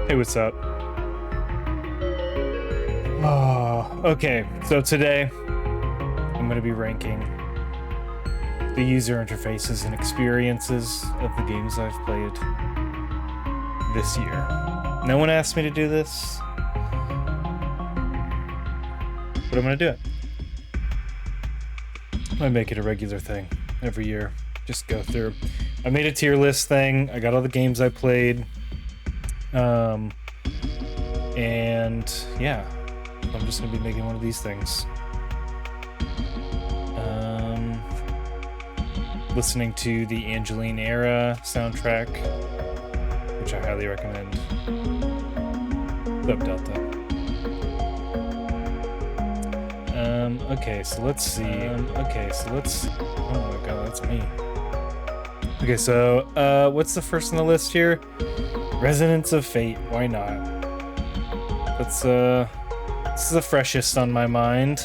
Hey, what's up? Oh, okay. So today I'm going to be ranking the user interfaces and experiences of the games I've played this year. No one asked me to do this, but I'm going to do it. I make it a regular thing every year. Just go through. I made a tier list thing. I got all the games I played. And yeah, I'm just gonna be making one of these things. Listening to the Angeline Era soundtrack, which I highly recommend. What's up, Delta? Okay, so let's see. Oh my god, that's me. Okay, so what's the first on the list here? Resonance of Fate. Why not? That's this is the freshest on my mind.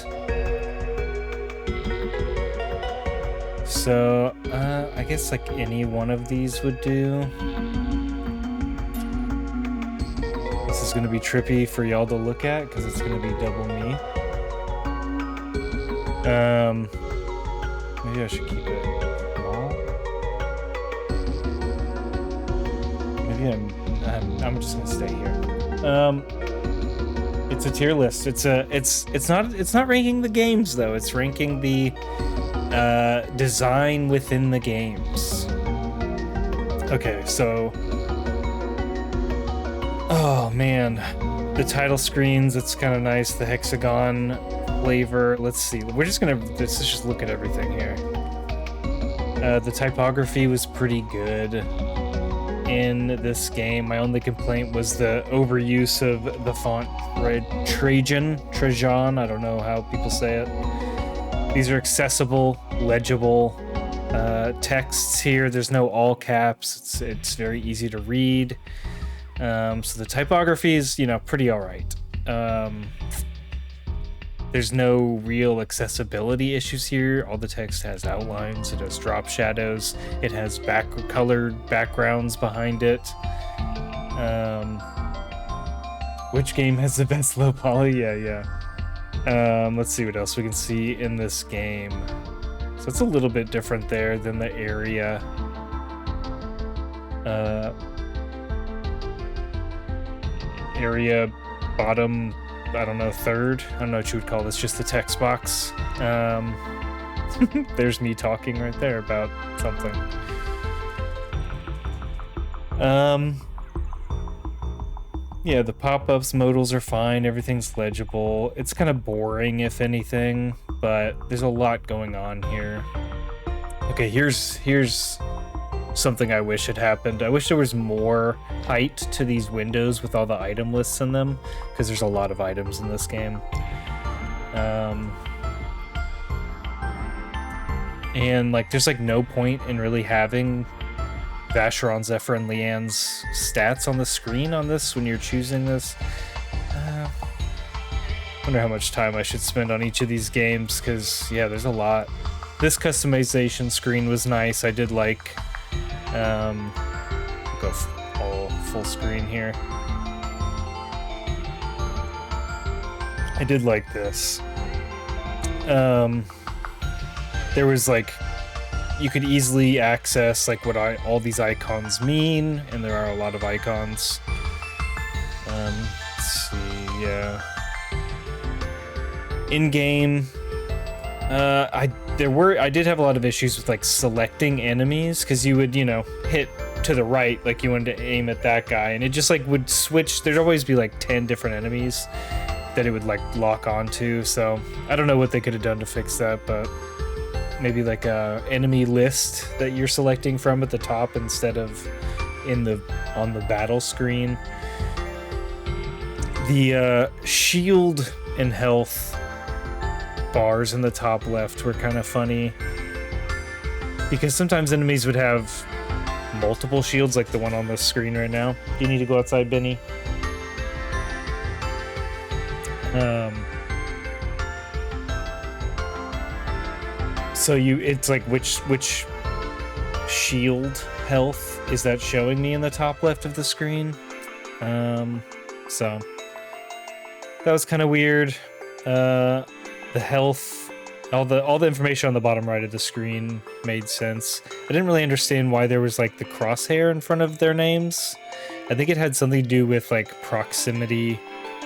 So I guess like any one of these would do. This is gonna be trippy for y'all to look at because it's gonna be double me. Maybe I should keep it small. Maybe I'm just gonna stay here. It's a tier list. It's not ranking the games though. It's ranking the design within the games. Okay, so oh man, the title screens. It's kind of nice. The hexagon flavor. Let's see. Let's just look at everything here. The typography was pretty good in this game. My only complaint was the overuse of the font, right? Trajan, I don't know how people say it. These are accessible, legible texts here. There's no all caps. It's very easy to read. So the typography is, pretty all right. There's no real accessibility issues here. All the text has outlines. It has drop shadows. It has colored backgrounds behind it. Which game has the best low poly? Yeah. Let's see what else we can see in this game. So it's a little bit different there than the area. Area bottom, I don't know, third. I don't know what you would call this, just the text box. There's me talking right there about something. Yeah, the pop-ups, modals are fine, everything's legible. It's kind of boring, if anything, but there's a lot going on here. Okay, here's something I wish had happened. I wish there was more height to these windows with all the item lists in them, because there's a lot of items in this game. And there's no point in really having Vacheron, Zephyr, and Leanne's stats on the screen on this when you're choosing this. Wonder how much time I should spend on each of these games, because yeah, there's a lot. This customization screen was nice. I did like go all full screen here. I did like this. There was you could easily access what all these icons mean, and there are a lot of icons. Let's see, yeah. In game, I did have a lot of issues with selecting enemies, because you would hit to the right you wanted to aim at that guy, and it just would switch. There'd always be 10 different enemies that it would lock onto. So I don't know what they could have done to fix that, but maybe a enemy list that you're selecting from at the top instead of on the battle screen. The shield and health bars in the top left were kind of funny, because sometimes enemies would have multiple shields, like the one on the screen right now. Do you need to go outside, Benny? So it's which shield health is that showing me in the top left of the screen? So that was kind of weird. The health, all the information on the bottom right of the screen made sense. I didn't really understand why there was like the crosshair in front of their names. I think it had something to do with like proximity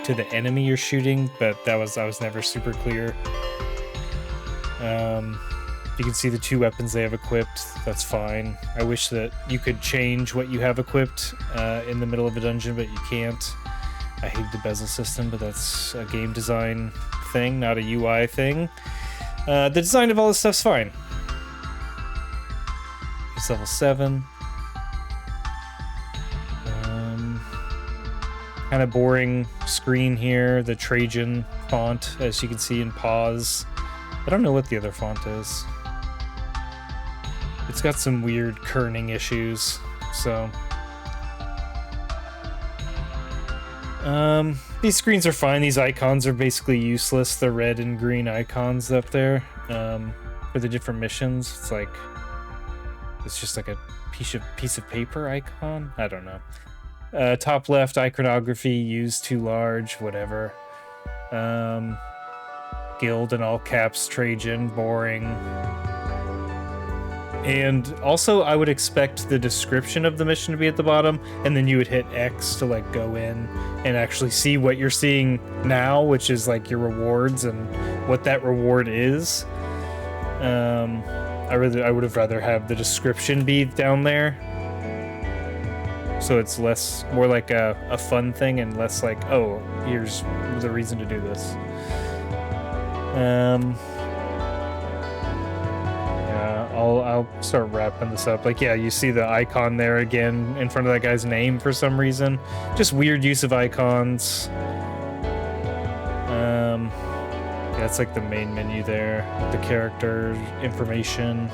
to the enemy you're shooting, but I was never super clear. You can see the 2 weapons they have equipped. That's fine. I wish that you could change what you have equipped in the middle of a dungeon, but you can't. I hate the bezel system, but that's a game design thing, not a UI thing. The design of all this stuff's fine. It's level 7. Kind of boring screen here. The Trajan font, as you can see in pause. I don't know what the other font is. It's got some weird kerning issues, so... these screens are fine. These icons are basically useless. The red and green icons up there, for the different missions. It's like... it's just like a piece of paper icon? I don't know. Top left, iconography, used too large, whatever. Guild in all caps, Trajan, boring. And also, I would expect the description of the mission to be at the bottom, and then you would hit X to like go in and actually see what you're seeing now, which is like your rewards and what that reward is. I would have rather have the description be down there, so it's more like a fun thing and less like, oh, here's the reason to do this. I'll start wrapping this up. Like, yeah, you see the icon there again in front of that guy's name for some reason. Just weird use of icons. Yeah, it's like the main menu there. The character information.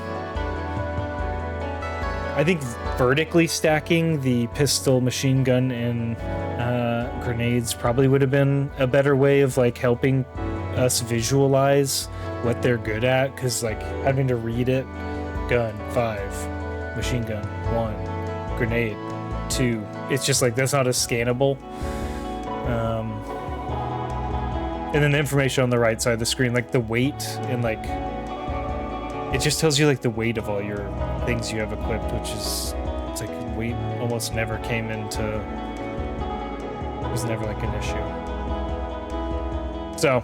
I think vertically stacking the pistol, machine gun, and grenades probably would have been a better way of like helping us visualize what they're good at, because like having to read it, gun 5, machine gun 1, grenade 2, it's just like that's not as scannable. And then the information on the right side of the screen, like the weight, and like it just tells you like the weight of all your things you have equipped, which is, it's like weight almost never came into, it was never like an issue. So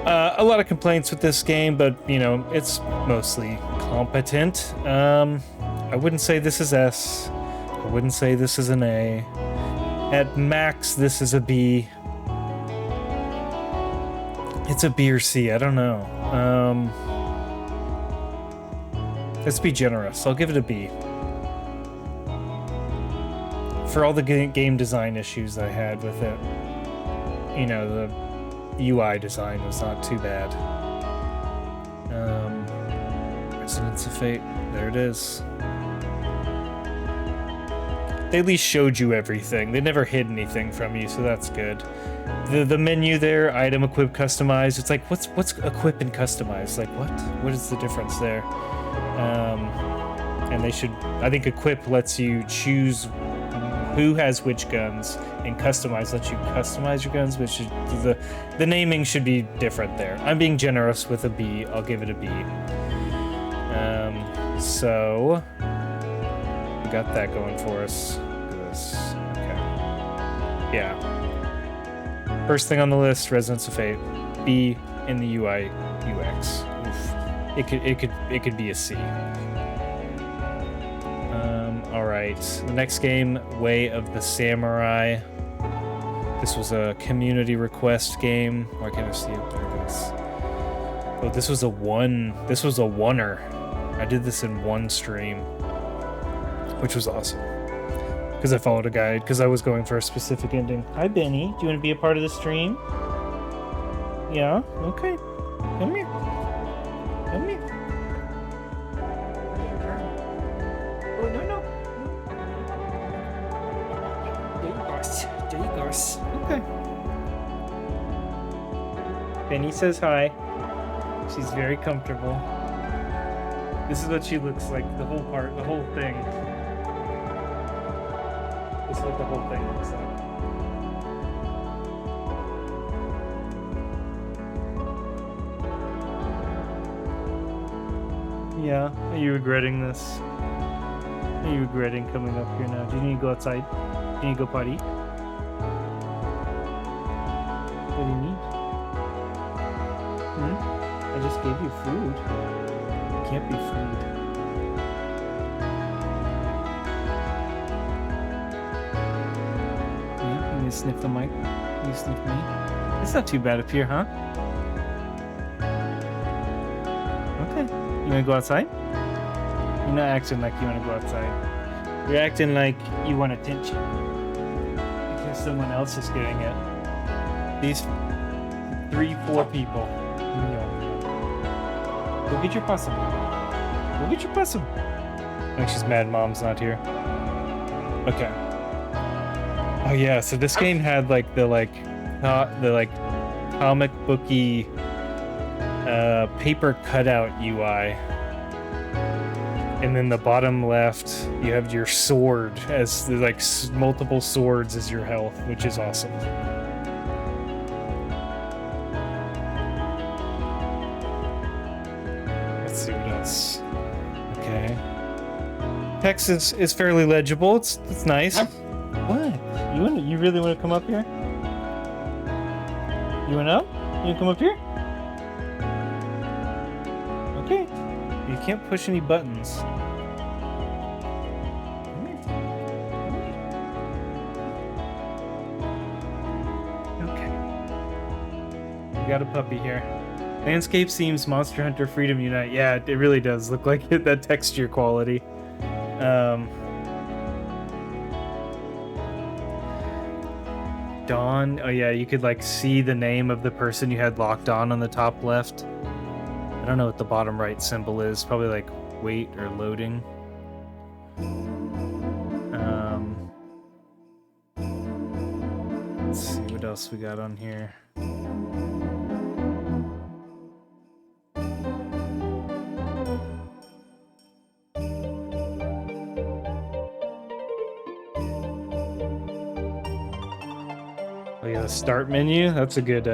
a lot of complaints with this game, but you know, it's mostly competent. I wouldn't say this is S. I wouldn't say this is an A. At max, this is a B. It's a B or C, I don't know. Let's be generous. I'll give it a B. For all the game design issues I had with it, you know, the UI design was not too bad. Resonance of Fate, there it is. They at least showed you everything. They never hid anything from you, so that's good. The menu there, item, equip, customize. It's like, what's equip and customize? Like, what is the difference there? And they should, I think equip lets you choose who has which guns, and customize lets you customize your guns, which is, the naming should be different there. I'm being generous with a B. I'll give it a B. So we got that going for us. Look at this. Okay. Yeah. First thing on the list, Resonance of Fate. B in the UI UX. Oof. It could be a C. All right. The next game, Way of the Samurai. This was a community request game. Why can't I see it? There it is. Oh, this was a oneer. I did this in one stream, which was awesome. Because I followed a guide, because I was going for a specific ending. Hi, Benny. Do you want to be a part of the stream? Yeah? Okay. Come here. Come here. Oh, no. There you go. Okay. Benny says hi. She's very comfortable. This is what she looks like, the whole thing. just what the whole thing looks like. Yeah, are you regretting this? Are you regretting coming up here now? Do you need to go outside? Do you need to go potty? What do you need? I just gave you food. It can't be food. Yeah, you need to sniff the mic. You sniff me. It's not too bad up here, huh? Okay. You wanna go outside? You're not acting like you wanna go outside. You're acting like you want attention. Because someone else is getting it. These 3-4 people. Go get your possum. Go get your possum. I think she's mad mom's not here. Okay. Oh yeah, so this game had like the comic booky paper cutout UI. And then the bottom left, you have your sword as like multiple swords as your health, which is awesome. Let's see what else. Okay. Text is fairly legible. It's nice. What? You really want to come up here? You want up? You want to come up here? Okay. You can't push any buttons. Okay. We got a puppy here. Landscape seems Monster Hunter Freedom Unite. Yeah, it really does look like it, that texture quality. Dawn. Oh yeah, you could like see the name of the person you had locked on the top left. I don't know what the bottom right symbol is. Probably like wait or loading. Let's see what else we got on here. Oh yeah, the start menu. That's a good.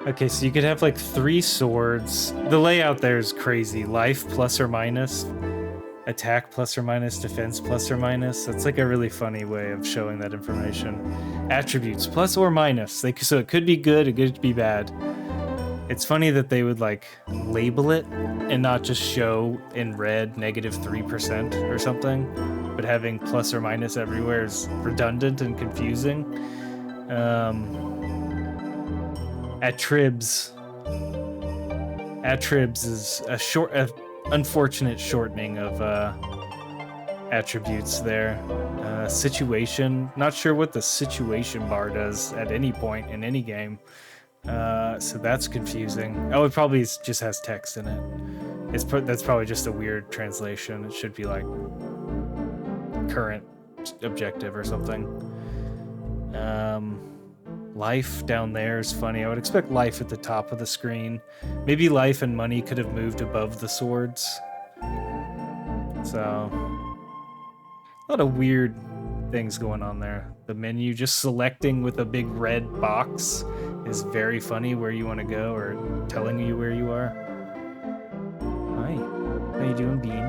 Okay, so you could have like 3 swords. The layout there is crazy. Life plus or minus, attack plus or minus, defense plus or minus. That's like a really funny way of showing that information. Attributes plus or minus. So it could be good, it could be bad. It's funny that they would like label it and not just show in red -3% or something, but having plus or minus everywhere is redundant and confusing. Attribs is a unfortunate shortening of attributes there. Situation, not sure what the situation bar does at any point in any game. So that's confusing. Oh, it probably just has text in it. That's probably just a weird translation. It should be like current objective or something. Life down there is funny. I would expect life at the top of the screen. Maybe life and money could have moved above the swords. So, a lot of weird things going on there. The menu, just selecting with a big red box is very funny where you want to go or telling you where you are. Hi, how you doing, Bean?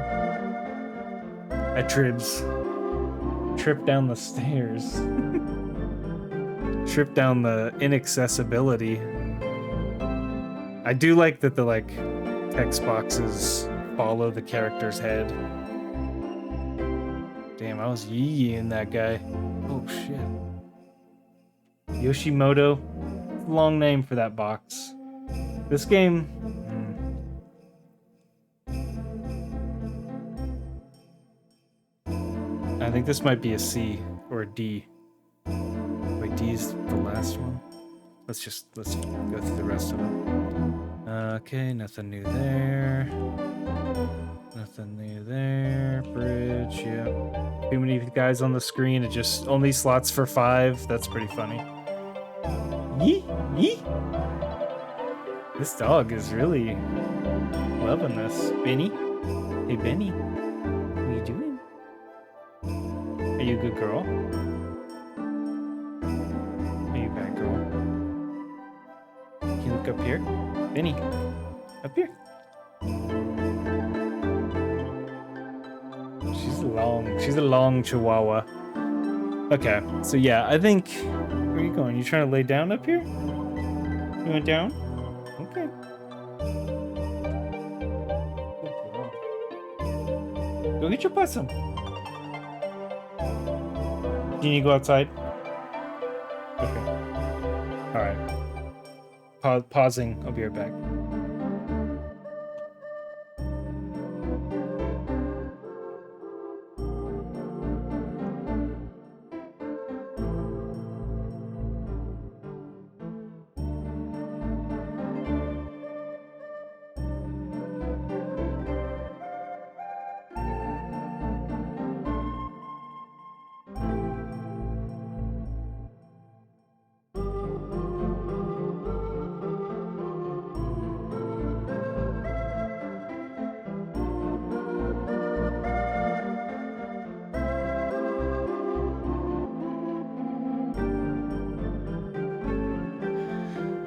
Tribs. Trip down the stairs. Trip down the inaccessibility. I do like that the like text boxes follow the character's head. Damn, I was yee-yeeing that guy. Oh shit. Yoshimoto. Long name for that box. This game. I think this might be a C or a D. Wait, D is the last one. Let's go through the rest of them. Okay, nothing new there. Nothing new there. Bridge, yep. Too many guys on the screen. It just only slots for 5. That's pretty funny. Yee, yee. This dog is really loving this. Benny? Hey, Benny. What are you doing? Are Are you a good girl? Are you a bad girl? Can you look up here? Benny, up here. She's a long chihuahua. Okay, so yeah, I think... Where are you going? You trying to lay down up here? You went down? Okay. Go get your possum. Can you go outside? Okay. Alright. Pausing. I'll be right back.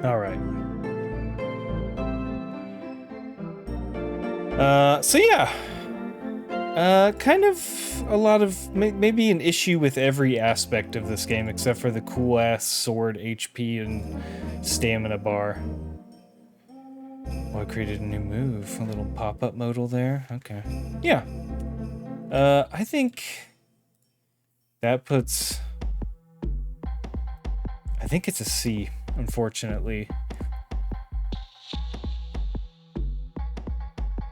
All right. So yeah. Kind of a lot of maybe an issue with every aspect of this game except for the cool ass sword, HP, and stamina bar. Oh, I created a new move. A little pop-up modal there. Okay. Yeah. I think that puts... I think it's a C, unfortunately.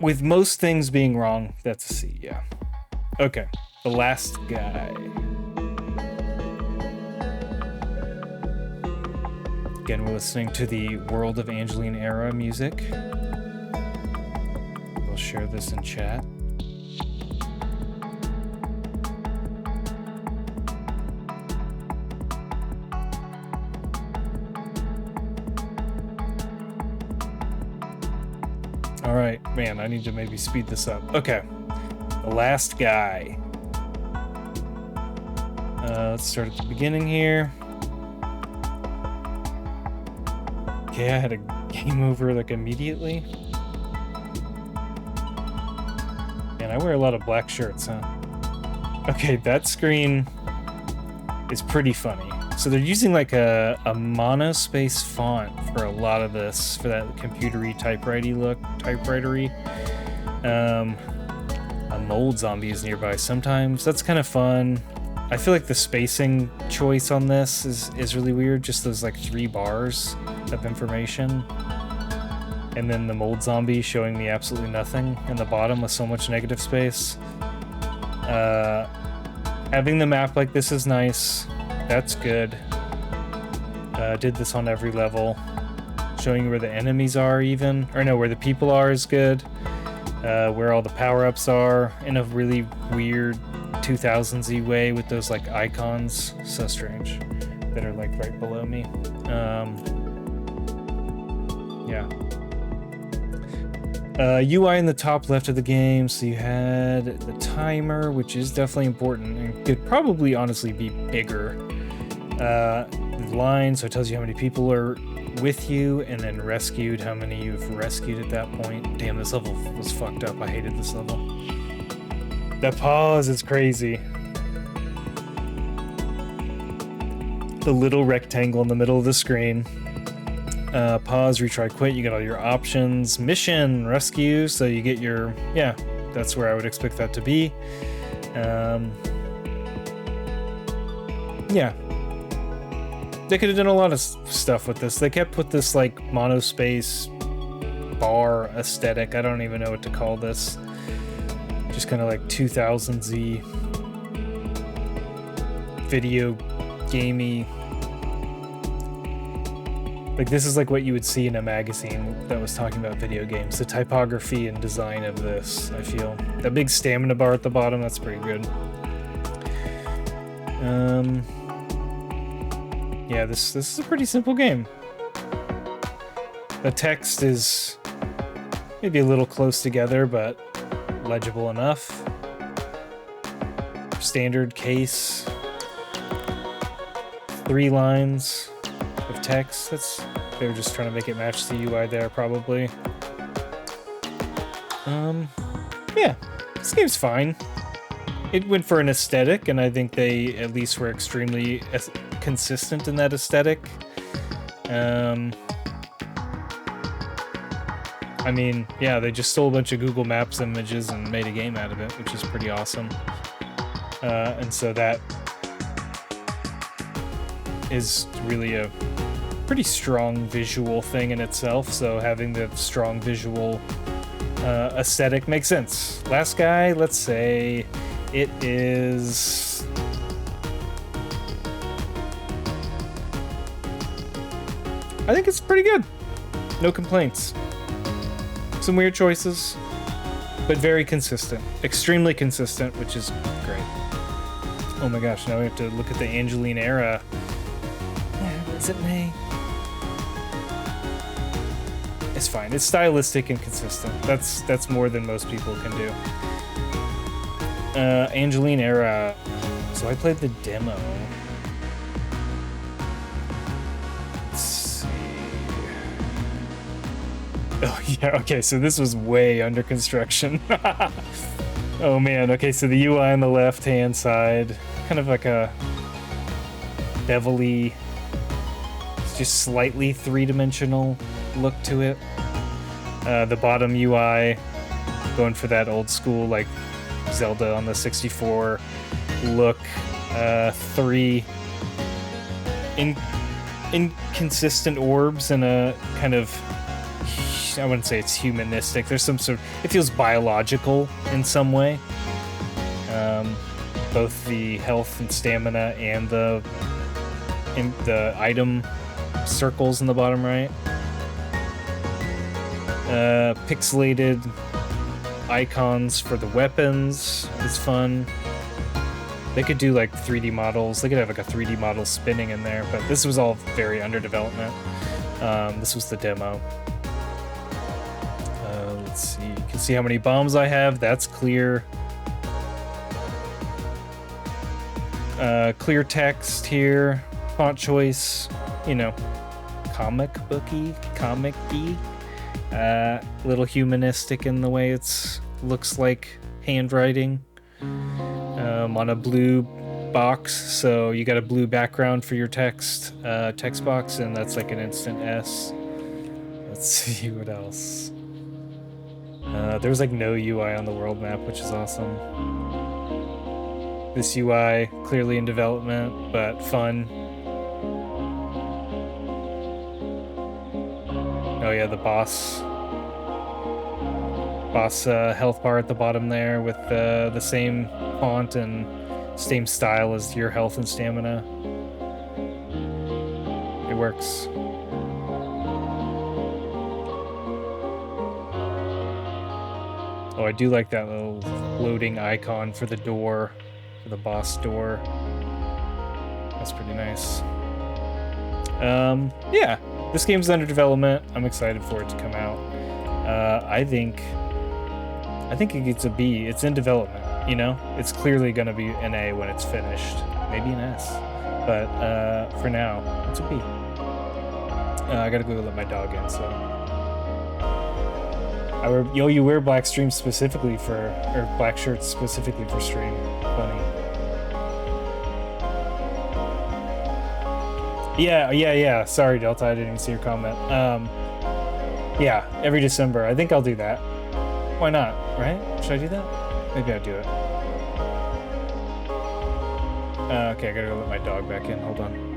With most things being wrong, that's a C, yeah. Okay, the last guy. Again, we're listening to the World of Angeline era music. We'll share this in chat. All right, man, I need to maybe speed this up. Okay, the last guy. Let's start at the beginning here. Okay, I had a game over like immediately. And I wear a lot of black shirts, huh? Okay, that screen is pretty funny. So they're using like a monospace font for a lot of this, for that computery typewriter-y look, typewriter-y. A mold zombie is nearby sometimes. That's kind of fun. I feel like the spacing choice on this is really weird. Just those like 3 bars of information. And then the mold zombie showing me absolutely nothing in the bottom with so much negative space. Having the map like this is nice. That's good. Did this on every level. Showing where the enemies are even. Or no, where the people are is good. Where all the power-ups are in a really weird 2000s-y way with those like icons. So strange. That are like right below me. Yeah. UI in the top left of the game, so you had the timer, which is definitely important and could probably honestly be bigger. The line, so it tells you how many people are with you, and then rescued, how many you've rescued at that point. Damn, this level was fucked up. I hated this level. That pause is crazy. The little rectangle in the middle of the screen. Pause, retry, quit, you get all your options. Mission, rescue, so you get your... Yeah, that's where I would expect that to be. Yeah. They could have done a lot of stuff with this. They kept with this, like, monospace bar aesthetic. I don't even know what to call this. Just kind of like 2000s-y video gamey. Like, this is like what you would see in a magazine that was talking about video games. The typography and design of this, I feel. That big stamina bar at the bottom, that's pretty good. Yeah, this is a pretty simple game. The text is maybe a little close together, but legible enough. standard case. 3 lines of text. They were just trying to make it match the UI there, probably. Yeah, this game's fine. It went for an aesthetic, and I think they at least were extremely consistent in that aesthetic. I mean, yeah, they just stole a bunch of Google Maps images and made a game out of it, which is pretty awesome. And so that is really a pretty strong visual thing in itself, so having the strong visual aesthetic makes sense. Last guy, let's say it is... I think it's pretty good. No complaints. Some weird choices, but very consistent. Extremely consistent, which is great. Oh my gosh, now we have to look at the Angeline era. Is it May? It's fine. It's stylistic and consistent. That's more than most people can do. Angeline era. So I played the demo. Let's see. Oh yeah, okay, so this was way under construction. Oh man, okay, so the UI on the left-hand side, kind of like a bevelly, just slightly three-dimensional look to it. The bottom UI, going for that old school, like, Zelda on the 64 look. 3 inconsistent orbs and a kind of, I wouldn't say it's humanistic. There's some sort of, it feels biological in some way. Both the health and stamina and the item circles in the bottom right. Pixelated icons for the weapons is fun. They could do like 3D models. They could have like a 3D model spinning in there, but this was all very under development. This was the demo. Let's see. You can see how many bombs I have. That's clear. Clear text here. Font choice. You know, comic booky. Little humanistic in the way it's looks like handwriting. On a blue box, so you got a blue background for your text box, and that's like an instant S. Let's see what else. There was like no UI on the world map, which is awesome. This UI clearly in development, but fun. Oh yeah, the boss health bar at the bottom there with the same font and same style as your health and stamina. It works. Oh, I do like that little loading icon for the door, for the boss door. That's pretty nice. Yeah, this game's under development. I'm excited for it to come out. I think it gets a B. It's in development, you know? It's clearly gonna be an A when it's finished. Maybe an S. But for now, it's a B. I gotta go let my dog in, so. You wear black streams specifically or black shirts specifically for stream. Funny. Yeah. Sorry, Delta, I didn't even see your comment. Yeah, every December. I think I'll do that. Why not, right? Should I do that? Maybe I'll do it. Okay, I gotta go let my dog back in. Hold on.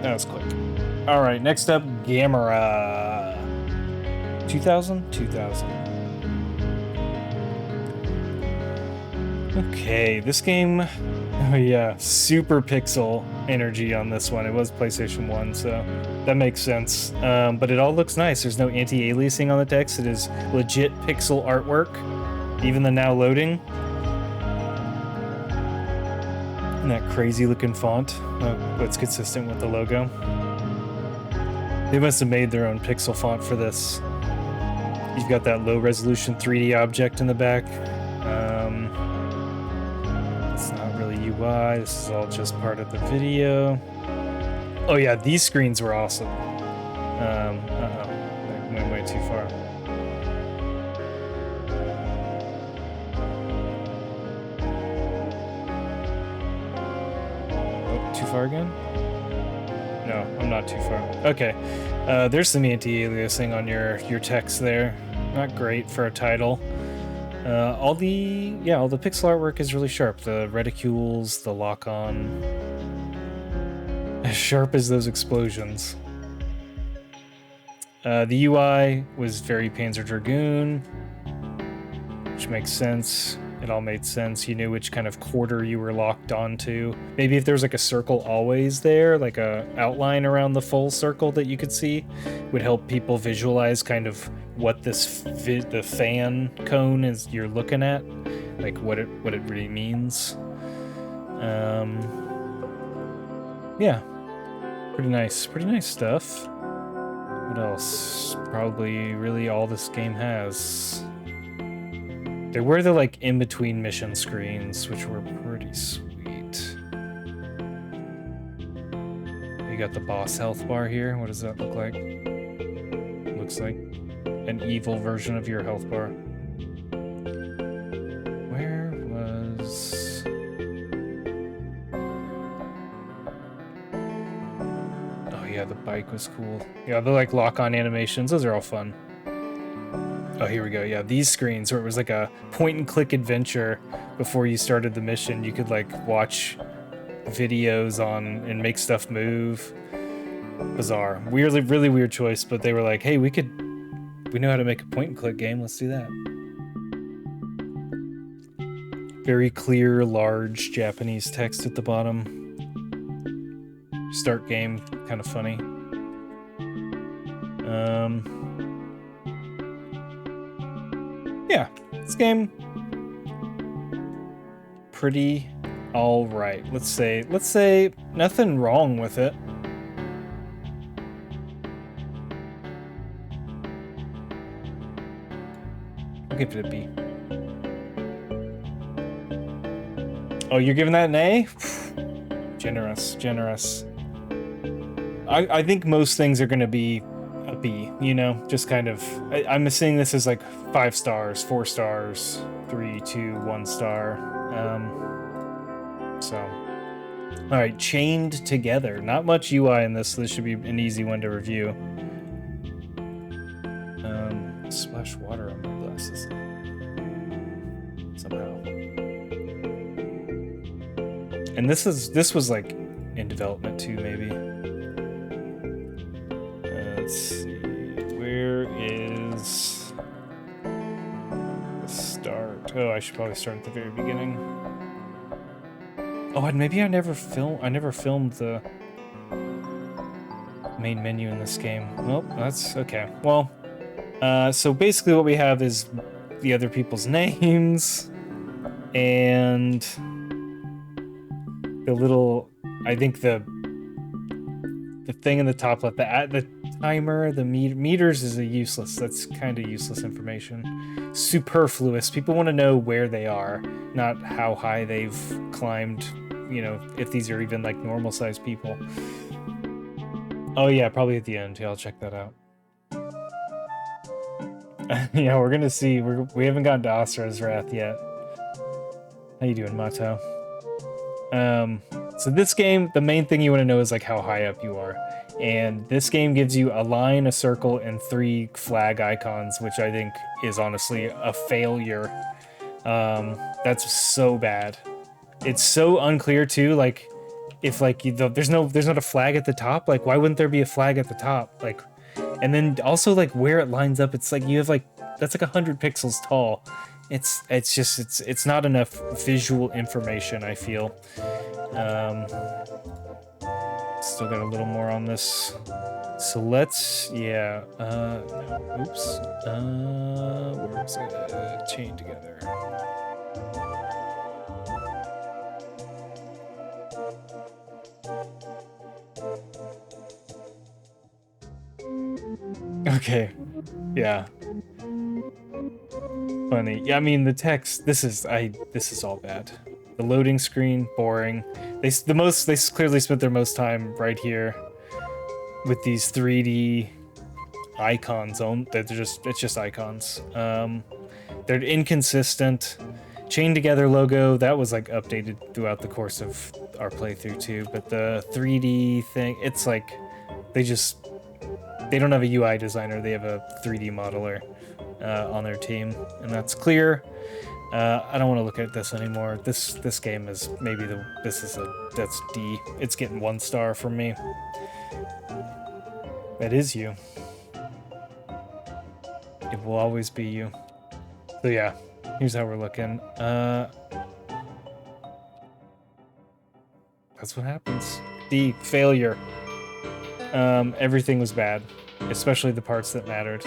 That was quick. All right, next up, Gamera. 2000? 2000. Okay, this game, oh yeah, super pixel. energy on this one. It was PlayStation 1, so that makes sense. But it all looks nice. There's no anti-aliasing on the text. It is legit pixel artwork, even the now loading. And that crazy looking font that's consistent with the logo. They must have made their own pixel font for this. You've got that low resolution 3D object in the back. It's not really UI. This is all just part of the video. Oh yeah, these screens were awesome. That went way too far. Oh, too far again? No, I'm not too far. Okay, there's some anti-aliasing on your text there. Not great for a title. All the pixel artwork is really sharp. The reticules, the lock-on, as sharp as those explosions. The UI was very Panzer Dragoon, which makes sense. It all made sense. You knew which kind of quarter you were locked onto. Maybe if there was like a circle always there, like a outline around the full circle that you could see, would help people visualize kind of what the fan cone is you're looking at, like what it really means. Yeah, pretty nice stuff. What else? Probably really all this game has. There were the like in-between mission screens, which were pretty sweet. You got the boss health bar here. What does that look like? Looks like an evil version of your health bar. Where was... Oh yeah, the bike was cool. Yeah, the like lock-on animations, those are all fun. Oh, here we go. Yeah, these screens where it was like a point-and-click adventure before you started the mission. You could like watch videos on and make stuff move. Bizarre. Weirdly, really weird choice, but they were like, hey, we know how to make a point-and-click game. Let's do that. Very clear, large Japanese text at the bottom. Start game, kind of funny. Yeah, this game pretty all right. Let's say nothing wrong with it. I'll give it a B. Oh, you're giving that an A? Generous. I think most things are gonna be a B, you know, just kind of, I'm seeing this as like 5 stars, 4 stars, 3, 2, 1 star. So, all right, Chained Together. Not much UI in this, so this should be an easy one to review. Splash water on my glasses somehow. And this was like in development too, maybe. Let's see, where is the start? Oh, I should probably start at the very beginning. Oh, and maybe I never filmed the main menu in this game. Well, that's okay. Well, so basically what we have is the other people's names and the little, I think the thing in the top left, the timer, the meters is that's kind of useless information. Superfluous. People want to know where they are, not how high they've climbed, you know, if these are even like normal sized people. Oh yeah, probably at the end. Yeah, I'll check that out. Yeah, we're gonna see. We haven't gotten to Asura's Wrath yet. How you doing, Mato? So this game, the main thing you want to know is like how high up you are. And this game gives you a line, a circle, and 3 flag icons, which I think is honestly a failure. That's so bad. It's so unclear too. Like, if like there's not a flag at the top. Like, why wouldn't there be a flag at the top? Like, and then also like where it lines up. It's like you have like that's like 100 pixels tall. It's not enough visual information, I feel. Still got a little more on this. So let's, yeah, no, oops. Where is it? Chain together. Okay, yeah. Funny. Yeah, I mean the text. This is all bad. The loading screen, boring. They clearly spent their most time right here with these 3D icons. It's just icons. They're inconsistent. Chain together logo, that was like updated throughout the course of our playthrough too. But the 3D thing, it's like they don't have a UI designer. They have a 3D modeler on their team, and that's clear. I don't want to look at this anymore. This game is that's D. It's getting 1 star from me. That is you. It will always be you. So yeah, here's how we're looking. That's what happens. D, failure. Everything was bad, especially the parts that mattered.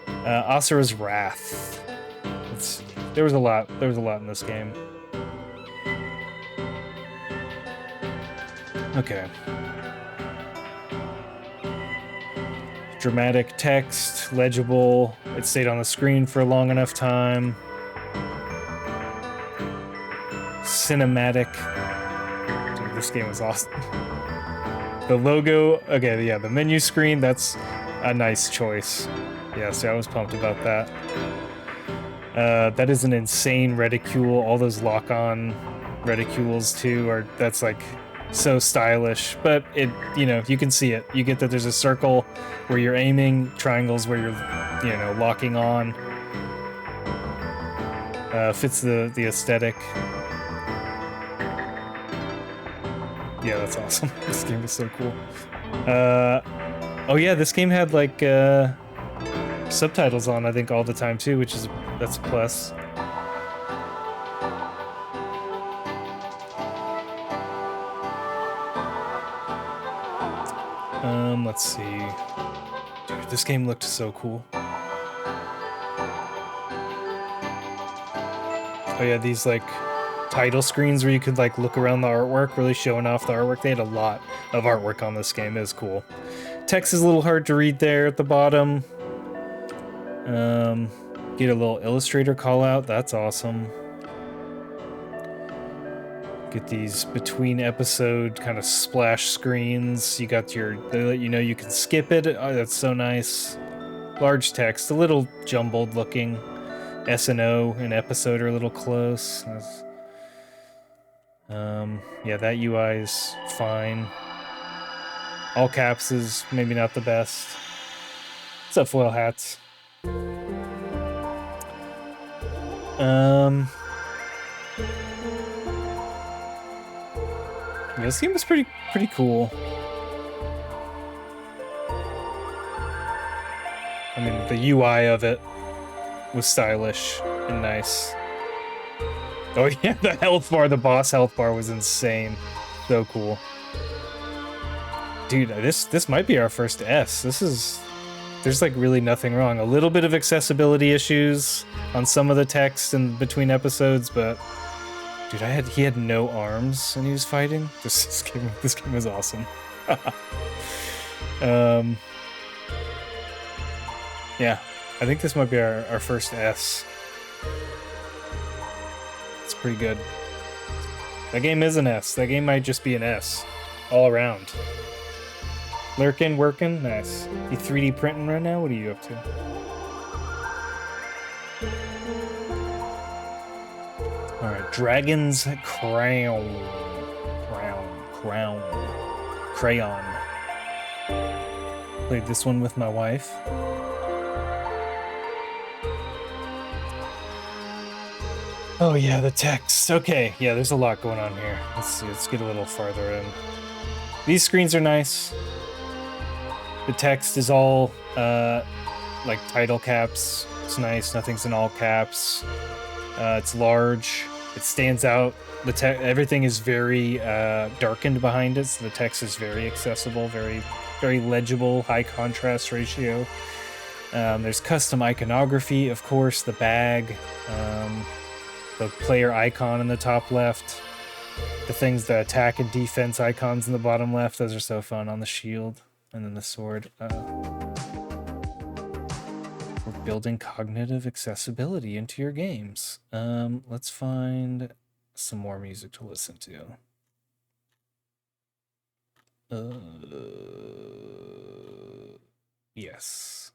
Asura's Wrath. There was a lot in this game. Okay. Dramatic text, legible. It stayed on the screen for a long enough time. Cinematic. Dude, this game was awesome. The logo, okay, yeah, the menu screen, that's a nice choice. Yeah, so I was pumped about that. That is an insane reticule. All those lock-on reticules too that's like so stylish, but you can see it. You get that there's a circle where you're aiming, triangles where you're, locking on. Fits the aesthetic. Yeah, that's awesome. This game is so cool. Oh yeah, this game had like subtitles on, I think, all the time too, that's a plus. Let's see. Dude, this game looked so cool. Oh yeah, these like title screens where you could like look around the artwork, really showing off the artwork. They had a lot of artwork on this game. It was cool. Text is a little hard to read there at the bottom. Get a little Illustrator call out. That's awesome. Get these between episode kind of splash screens. They let you know you can skip it. Oh, that's so nice. Large text, a little jumbled looking. S and O and episode are a little close. Yeah, that UI is fine. All caps is maybe not the best. What's up, foil hats? Yeah, this game was pretty cool. I mean, the UI of it was stylish and nice. Oh yeah, the health bar, the boss health bar was insane. So cool. Dude, this might be our first S. There's like really nothing wrong. A little bit of accessibility issues on some of the text in between episodes, but dude, he had no arms when he was fighting. This game was awesome. Yeah, I think this might be our first S. It's pretty good. That game is an S. That game might just be an S all around. Lurking, working, nice. You 3D printing right now? What are you up to? Alright, Dragon's Crown. Crayon. Played this one with my wife. Oh yeah, the text. Okay, yeah, there's a lot going on here. Let's see, let's get a little farther in. These screens are nice. The text is all like title caps. It's nice. Nothing's in all caps. It's large. It stands out. Everything is very darkened behind it, so the text is very accessible, very legible, high contrast ratio. There's custom iconography, of course, the bag, the player icon in the top left, the attack and defense icons in the bottom left. Those are so fun on the shield, and then the sword. We're building cognitive accessibility into your games. Let's find some more music to listen to. Yes.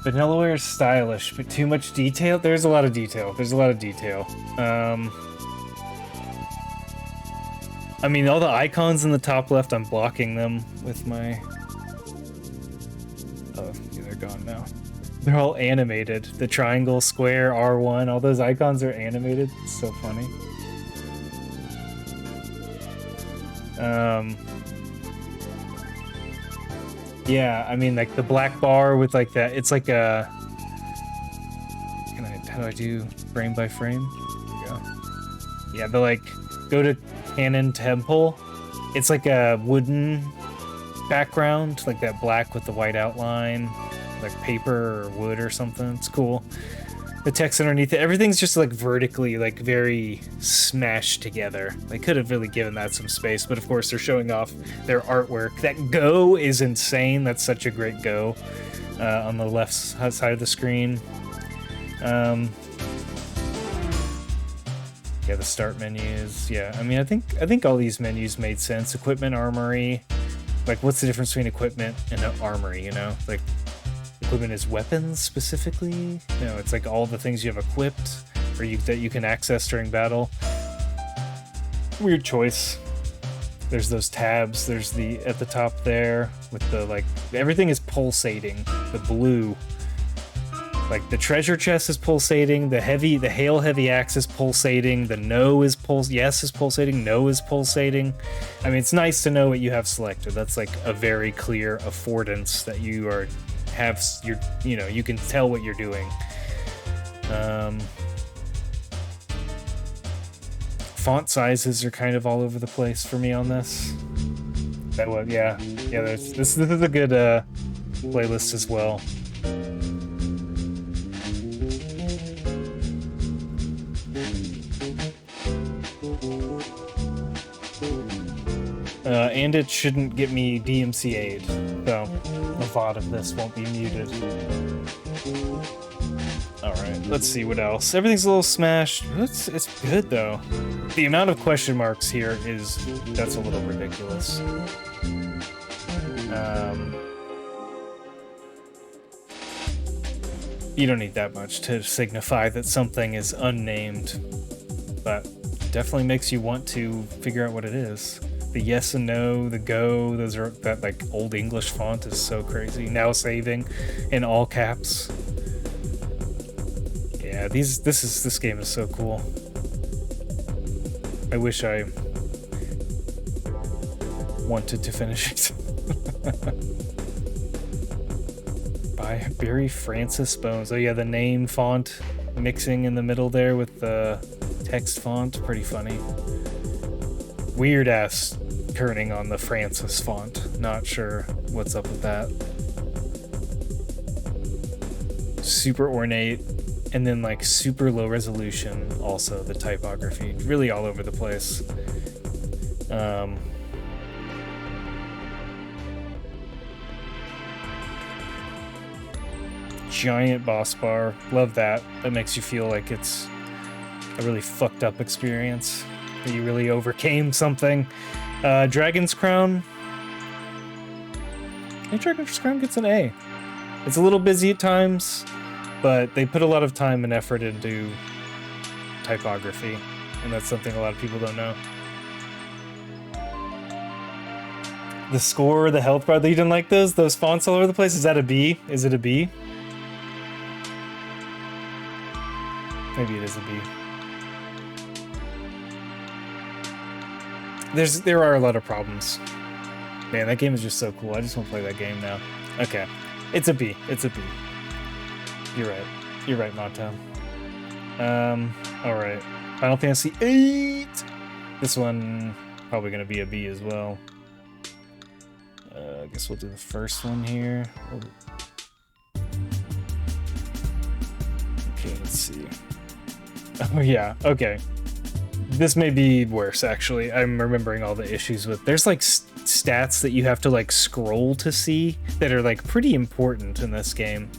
Vanillaware is stylish, but too much detail? There's a lot of detail. I mean, all the icons in the top left, I'm blocking them with my... Oh, yeah, they're gone now. They're all animated. The triangle, square, R1, all those icons are animated. It's so funny. Yeah, I mean, like the black bar with like that. It's like a. How do I do frame by frame? There we go. Yeah, the like go to Canon Temple. It's like a wooden background, like that black with the white outline, like paper or wood or something. It's cool. The text underneath it, everything's just like vertically, like very smashed together. They could have really given that some space, but of course they're showing off their artwork. That go is insane. That's such a great go on the left side of the screen. Yeah, the start menus. Yeah, I mean, I think all these menus made sense. Equipment, armory. Like, what's the difference between equipment and an armory? You know, like. Equipment is weapons specifically. No, it's like all the things you have equipped or that you can access during battle. Weird choice. There's those tabs. There's the at the top there with the like everything is pulsating. The blue, like the treasure chest is pulsating. The hail heavy axe is pulsating. The no is yes is pulsating. No is pulsating. I mean, it's nice to know what you have selected. That's like a very clear affordance that you are. You can tell what you're doing. Font sizes are kind of all over the place for me on this. Yeah. This is a good playlist as well. And it shouldn't get me DMCA'd, so the VOD of this won't be muted. Alright, let's see what else. Everything's a little smashed. It's good, though. The amount of question marks here that's a little ridiculous. You don't need that much to signify that something is unnamed, but definitely makes you want to figure out what it is. The yes and no, the go, that like old English font is so crazy. Now saving in all caps. Yeah, this game is so cool. I wish I wanted to finish it. By Barry Francis Bones. Oh yeah, the name font mixing in the middle there with the text font, pretty funny. Weird ass kerning on the Francis font. Not sure what's up with that. Super ornate, and then like super low resolution. Also the typography, really all over the place. Giant boss bar, love that. That makes you feel like it's a really fucked up experience. That you really overcame something. Dragon's Crown. I think Dragon's Crown gets an A. It's a little busy at times, but they put a lot of time and effort into typography, and that's something a lot of people don't know. The score, the health bar, you didn't like those? Those fonts all over the place? Is that a B? Is it a B? Maybe it is a B. There are a lot of problems. Man, that game is just so cool. I just want to play that game now. Okay. It's a B. It's a B. You're right. You're right, Mato. Alright. Final Fantasy VIII! This one probably gonna be a B as well. I guess we'll do the first one here. Okay, let's see. Oh yeah, okay. This may be worse, actually. I'm remembering all the issues with... There's, like, stats that you have to, like, scroll to see that are, like, pretty important in this game.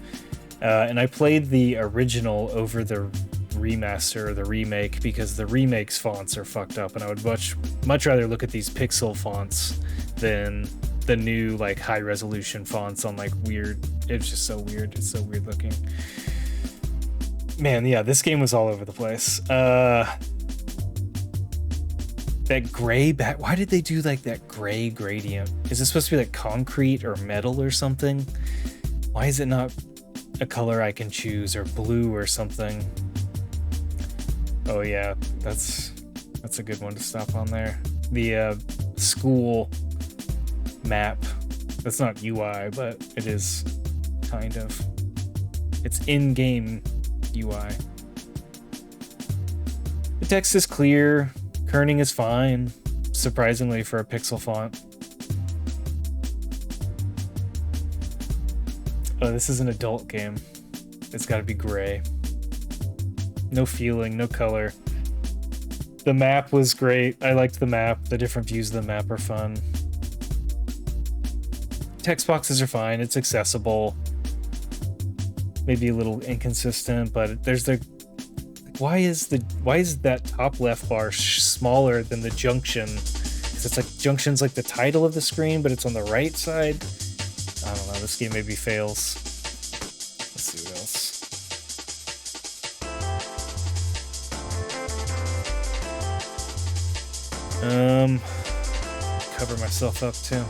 And I played the original over the remaster or the remake because the remake's fonts are fucked up, and I would much rather look at these pixel fonts than the new, like, high-resolution fonts on, like, weird... It's just so weird. It's so weird looking. Man, yeah, this game was all over the place. That gray back... Why did they do, like, that gray gradient? Is it supposed to be, like, concrete or metal or something? Why is it not a color I can choose, or blue or something? Oh, yeah, that's a good one to stop on there. The, school map. That's not UI, but it is kind of. It's in-game UI. The text is clear. Kerning is fine, surprisingly, for a pixel font. Oh, this is an adult game. It's gotta be gray. No feeling, no color. The map was great. I liked the map. The different views of the map are fun. Text boxes are fine. It's accessible. Maybe a little inconsistent, but there's the... Why is that top left bar smaller than the junction? Because it's like junction's like the title of the screen, but it's on the right side. I don't know. This game maybe fails. Let's see what else. Cover myself up too.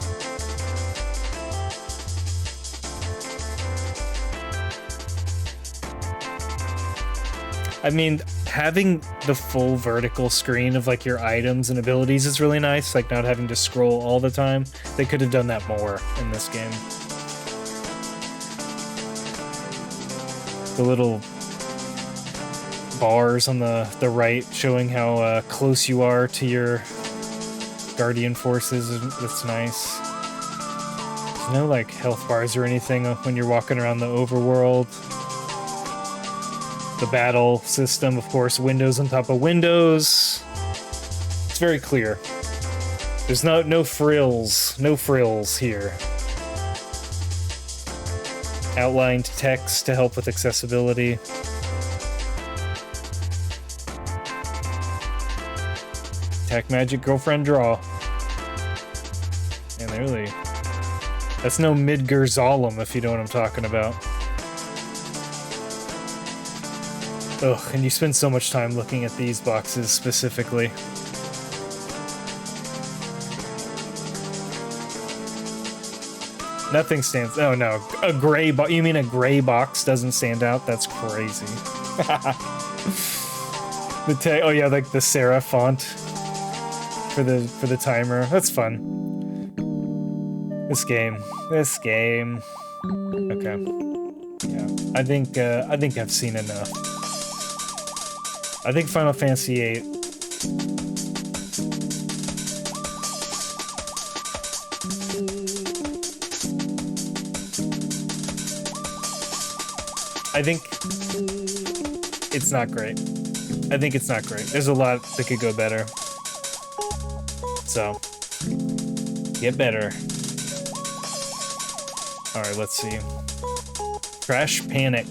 I mean, having the full vertical screen of, like, your items and abilities is really nice, like, not having to scroll all the time. They could have done that more in this game. The little bars on the right showing how close you are to your Guardian forces, that's nice. There's no, like, health bars or anything when you're walking around the overworld. The battle system, of course, windows on top of windows. It's very clear. There's no frills here. Outlined text to help with accessibility. Tech Magic Girlfriend Draw. And really, that's no Midgar Zalem, if you know what I'm talking about. Ugh, and you spend so much time looking at these boxes specifically. Nothing stands... Oh no, a gray box... You mean a gray box doesn't stand out? That's crazy. Oh yeah, like the serif font for the timer. That's fun. This game. Okay. Yeah, I think I've seen enough. I think Final Fantasy VIII. I think it's not great. There's a lot that could go better. So, get better. Alright, let's see. Crash Panic.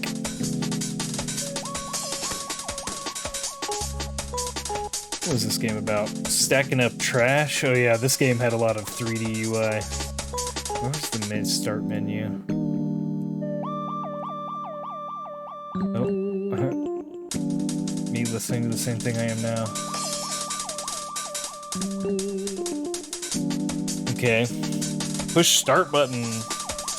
What was this game about? Stacking up trash? Oh yeah, this game had a lot of 3D UI. Where's the mid-start menu? Oh. Me listening to the same thing I am now. Okay. push start button.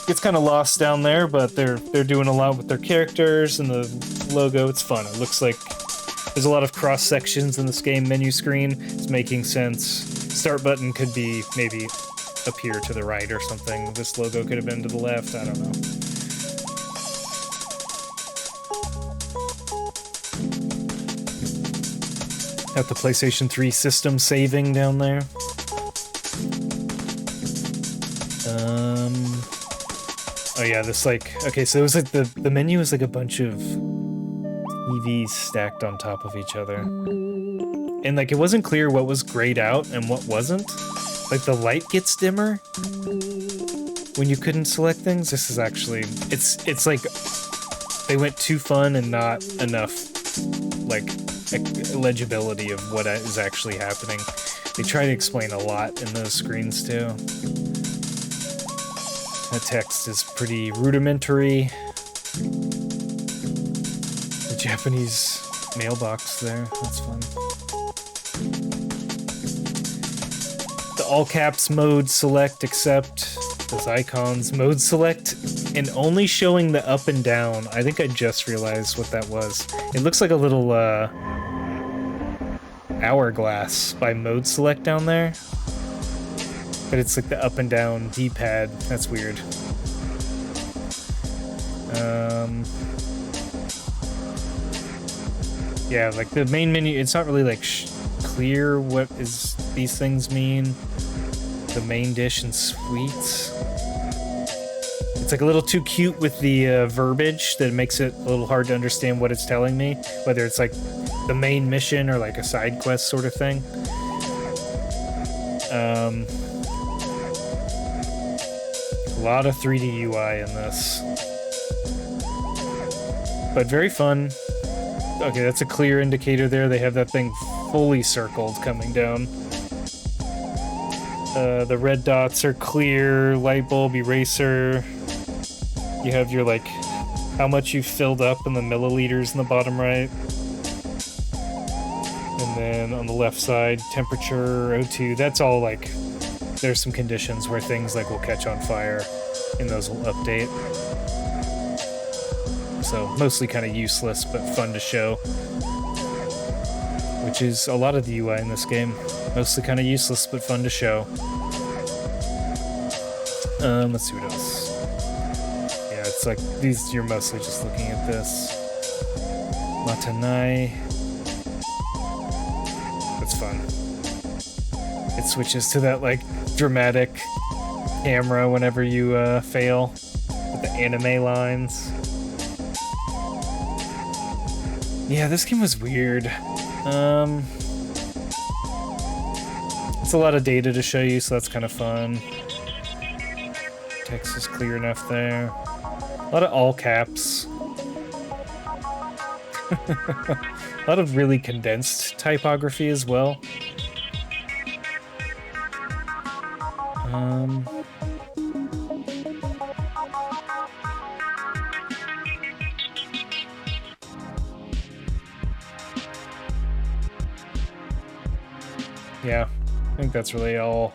Gets kind of lost down there, but they're doing a lot with their characters and the logo. It's fun. It looks like there's a lot of cross sections in this game menu screen. It's making sense. Start button could be maybe up here to the right or something. This logo could have been to the left. I don't know. Got the PlayStation 3 system saving down there. Oh yeah, this like, okay, so it was like the menu is like a bunch of TVs stacked on top of each other. And like it wasn't clear what was grayed out and what wasn't. Like the light gets dimmer when you couldn't select things. This is actually, it's like they went too fun and not enough like legibility of what is actually happening. They try to explain a lot in those screens too. The text is pretty rudimentary. The Japanese mailbox there, that's fun. The all caps mode select except those icons. Mode select and only showing the up and down. I think I just realized what that was. It looks like a little hourglass by mode select down there. But it's like the up and down D-pad. That's weird. Yeah, like the main menu, it's not really like clear what is these things mean. The main dish and sweets. It's like a little too cute with the verbiage that makes it a little hard to understand what it's telling me. Whether it's like the main mission or like a side quest sort of thing. A lot of 3D UI in this. But very fun. Okay, that's a clear indicator there. They have that thing fully circled coming down. The red dots are clear. Light bulb, eraser. You have your, like, how much you filled up in the milliliters in the bottom right. And then on the left side, temperature, O2. That's all, like, there's some conditions where things, like, will catch on fire and those will update. So, mostly kind of useless, but fun to show. Which is a lot of the UI in this game. Mostly kind of useless, but fun to show. Let's see what else. Yeah, it's like, these, you're mostly just looking at this. Matanai. That's fun. It switches to that, like, dramatic camera whenever you, fail. With the anime lines. Yeah, this game was weird. It's a lot of data to show you, so that's kind of fun. Text is clear enough there. A lot of all caps. A lot of really condensed typography as well. Yeah, I think that's really all.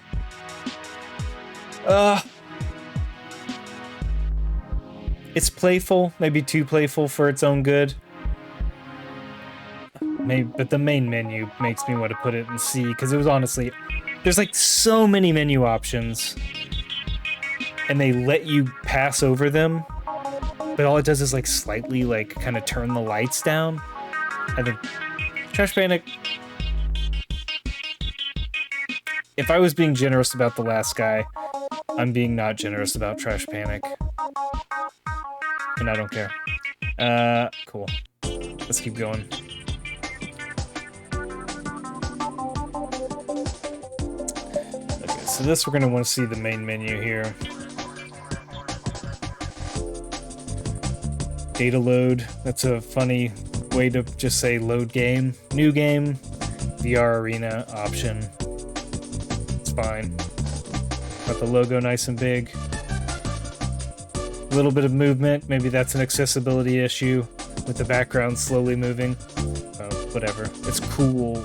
It's playful, maybe too playful for its own good. Maybe, but the main menu makes me want to put it in C, because it was honestly, there's like so many menu options, and they let you pass over them, but all it does is like slightly like kind of turn the lights down. I think Trash Panic. If I was being generous about the last guy, I'm being not generous about Trash Panic. And I don't care. Cool. Let's keep going. Okay, so this we're gonna want to see the main menu here. Data load. That's a funny way to just say load game. New game. VR arena option. Fine. Got the logo nice and big. A little bit of movement. Maybe that's an accessibility issue with the background slowly moving. Whatever. It's cool.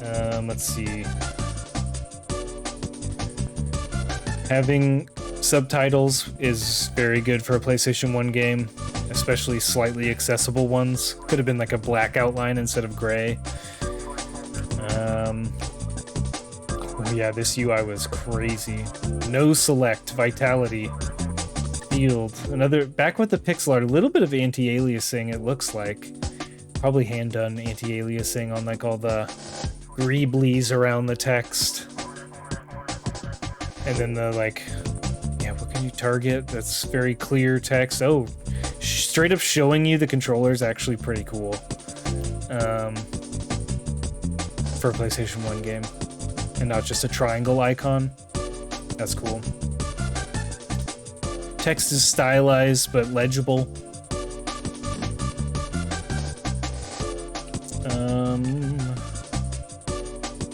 Let's see. Having subtitles is very good for a PlayStation 1 game, especially slightly accessible ones. Could have been like a black outline instead of gray. Oh yeah, this UI was crazy. No select, vitality, field. Another, back with the pixel art, a little bit of anti-aliasing, it looks like. Probably hand-done anti-aliasing on like all the greeblies around the text. And then the like, yeah, what can you target? That's very clear text. Oh, straight up showing you the controller is actually pretty cool. For a PlayStation 1 game. And not just a triangle icon. That's cool. Text is stylized but legible.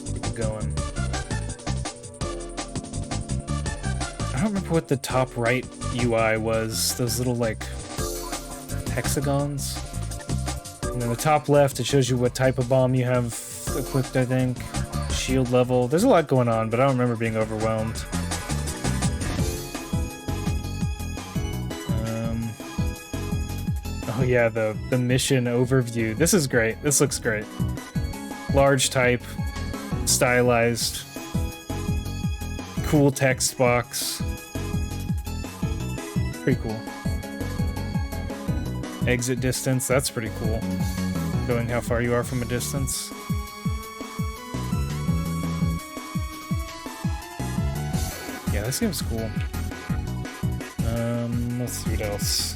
Keep going. I don't remember what the top right UI was. Those little like hexagons. And then the top left, it shows you what type of bomb you have equipped, I think. Shield level. There's a lot going on, but I don't remember being overwhelmed. Oh yeah, the mission overview. This is great. This looks great. Large type, stylized, cool text box. Pretty cool. Exit distance, that's pretty cool. Showing how far you are from a distance. Yeah, this game's cool. Let's see what else.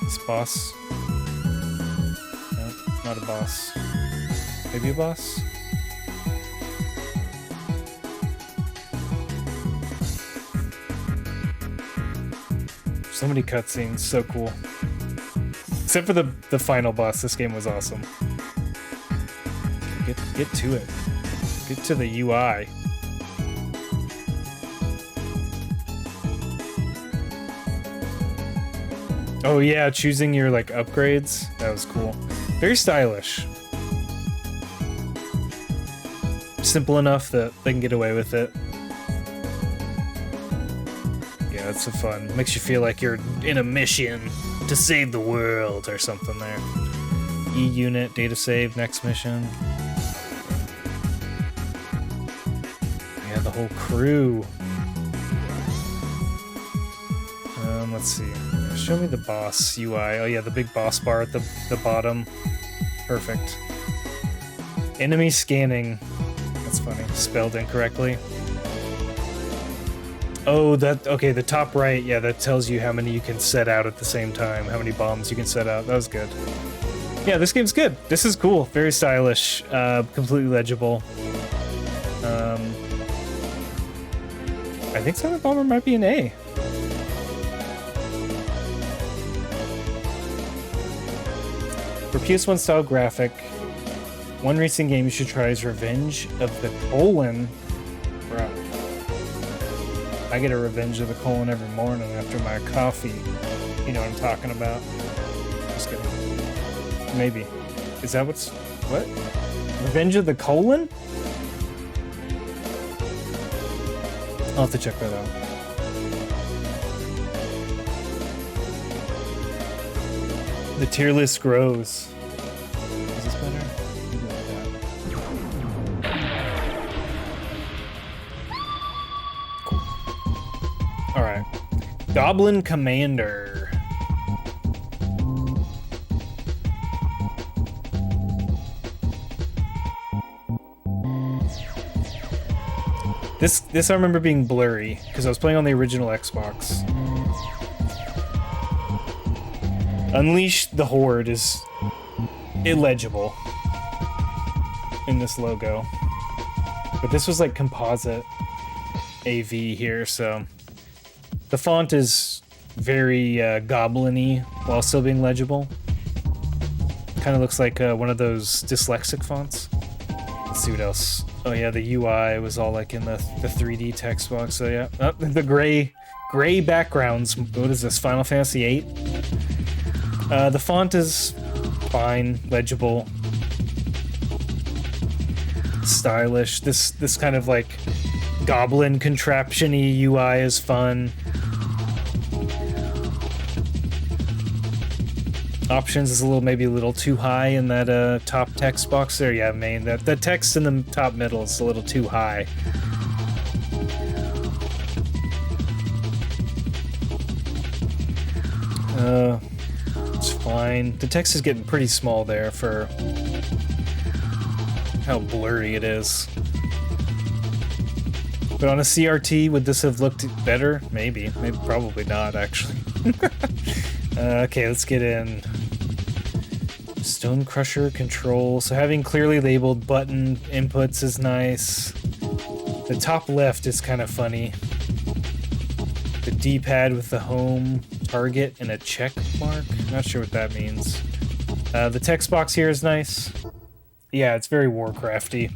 This boss. No, not a boss. Maybe a boss? So many cutscenes, so cool. Except for the final boss, this game was awesome. Get to it. Get to the UI. Oh yeah, choosing your like upgrades. That was cool. Very stylish. Simple enough that they can get away with it. Yeah, it's so fun. Makes you feel like you're in a mission to save the world or something there. E-unit, data save, next mission. Yeah, the whole crew. Let's see. Show me the boss UI. Oh yeah, the big boss bar at the bottom. Perfect. Enemy scanning. That's funny. Spelled incorrectly. Oh, that, okay, the top right, yeah, that tells you how many you can set out at the same time, how many bombs you can set out. That was good. Yeah, this game's good. This is cool. Very stylish. Completely legible. I think Silent Bomber might be an A. For PS1 style graphic, one recent game you should try is Revenge of the Colon. Bro. I get a Revenge of the Colon every morning after my coffee. You know what I'm talking about. Just kidding. Maybe. Is that what's... what? Revenge of the Colon? I'll have to check that out. The tier list grows. Is this better? Maybe like that. Cool. Alright. Goblin Commander. This I remember being blurry, because I was playing on the original Xbox. Unleash the Horde is illegible in this logo. But this was like composite AV here, so the font is very goblin-y while still being legible. Kind of looks like one of those dyslexic fonts. Let's see what else. Oh yeah, the UI was all like in the 3D text box. So yeah, oh, the gray backgrounds. What is this? Final Fantasy VIII. The font is fine, legible, stylish. This kind of like goblin contraption-y UI is fun. Options is maybe a little too high in that top text box there. Yeah, main, that the text in the top middle is a little too high. It's fine. The text is getting pretty small there for how blurry it is. But on a CRT, would this have looked better? Maybe. Probably not, actually. Okay, let's get in. Stone Crusher control. So having clearly labeled button inputs is nice. The top left is kind of funny. The D-pad with the home, target, and a check mark. Not sure what that means. The text box here is nice. Yeah, it's very Warcrafty.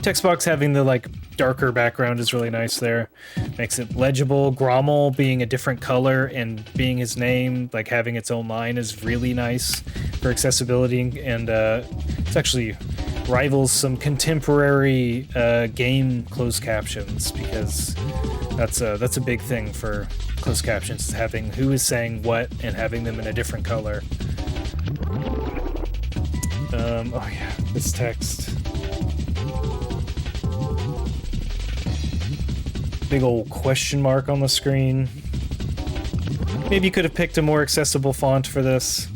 Text box having the darker background is really nice there. Makes it legible. Grommel being a different color and being his name, having its own line is really nice for accessibility, and it's actually rivals some contemporary game closed captions, because that's a big thing for closed captions, having who is saying what and having them in a different color. Oh yeah, this text. Big old question mark on the screen. Maybe you could have picked a more accessible font for this,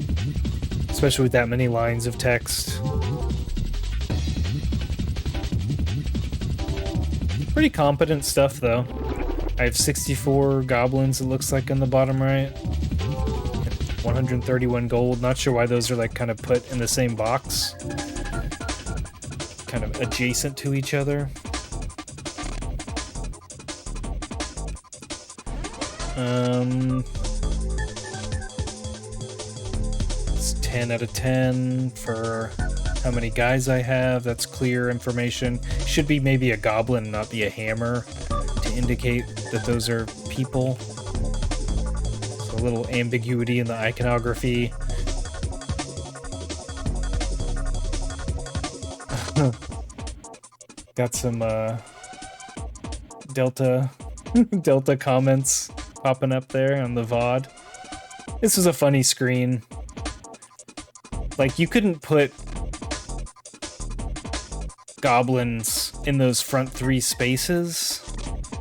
especially with that many lines of text. Pretty competent stuff, though. I have 64 goblins, it looks like, on the bottom right. 131 gold. Not sure why those are kind of put in the same box. Kind of adjacent to each other. It's 10 out of 10 for how many guys I have. That's clear information. Should be maybe a goblin, not be a hammer, to indicate that those are people. So a little ambiguity in the iconography. Got some Delta comments popping up there on the VOD. This was a funny screen. You couldn't put goblins in those front 3 spaces,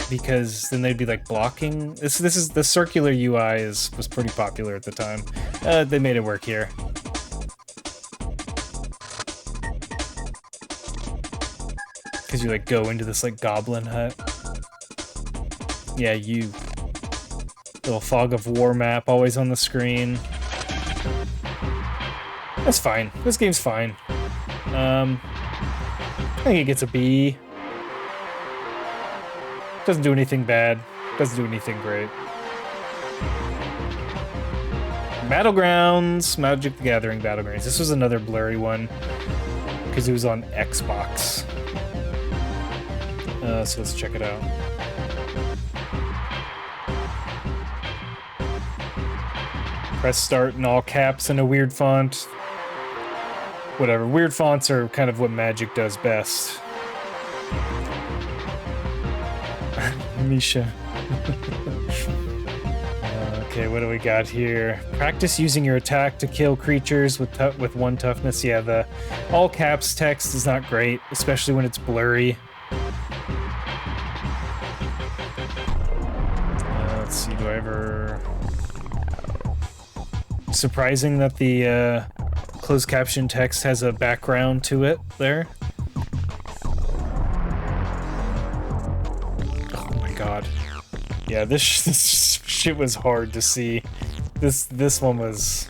because then they'd be blocking. This is the circular UI was pretty popular at the time. They made it work here. Because you go into this goblin hut. Yeah, you. Little fog of war map always on the screen. That's fine. This game's fine. I think it gets a B. Doesn't do anything bad. Doesn't do anything great. Battlegrounds. Magic the Gathering Battlegrounds. This was another blurry one, because it was on Xbox. So let's check it out. Press start in all caps in a weird font. Whatever. Weird fonts are kind of what Magic does best. Misha. Okay, what do we got here? Practice using your attack to kill creatures with 1 toughness. Yeah, the all caps text is not great, especially when it's blurry. Let's see, do I ever... Surprising that the closed caption text has a background to it there. Oh my god. Yeah, this shit was hard to see. This one was...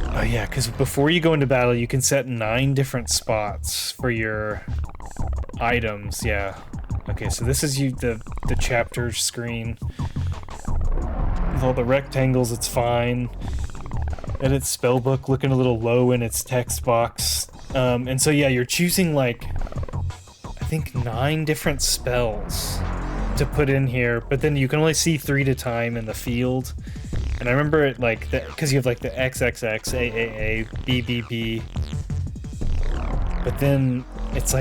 Oh yeah, because before you go into battle, you can set 9 different spots for your items. Yeah. Okay, so this is the chapter screen. With all the rectangles, it's fine. Edit spellbook looking a little low in its text box. And so yeah, you're choosing I think 9 different spells to put in here, but then you can only see 3 at a time in the field. And I remember it because you have the XXX, AAA, BBB. But then it's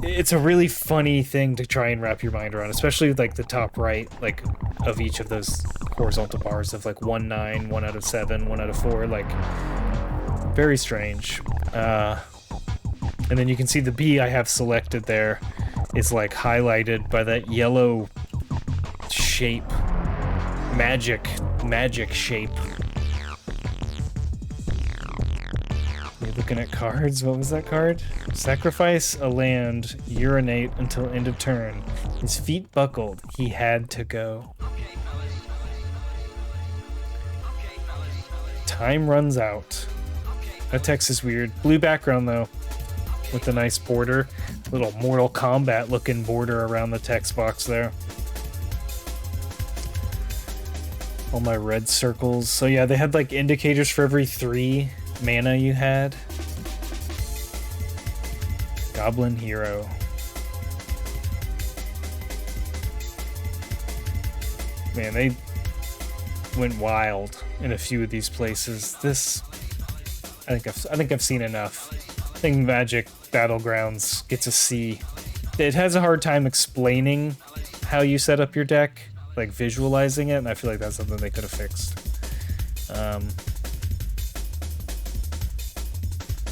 it's a really funny thing to try and wrap your mind around, especially like the top right, like of each of those horizontal bars of like 1, 9, 1 out of 7, 1 out of 4, like very strange. And then you can see the B I have selected there is like highlighted by that yellow shape, magic shape. You're looking at cards. What was that card? Sacrifice a land, urinate until end of turn. His feet buckled. He had to go. Time runs out. That text is weird. Blue background though, with the nice border. Little Mortal Kombat looking border around the text box there. All my red circles. So yeah, they had like indicators for every 3 mana you had. Goblin Hero. Man, they went wild in a few of these places. This, I think I've seen enough. I think Magic Battlegrounds gets a C. It has a hard time explaining how you set up your deck, like visualizing it, and I feel like that's something they could have fixed.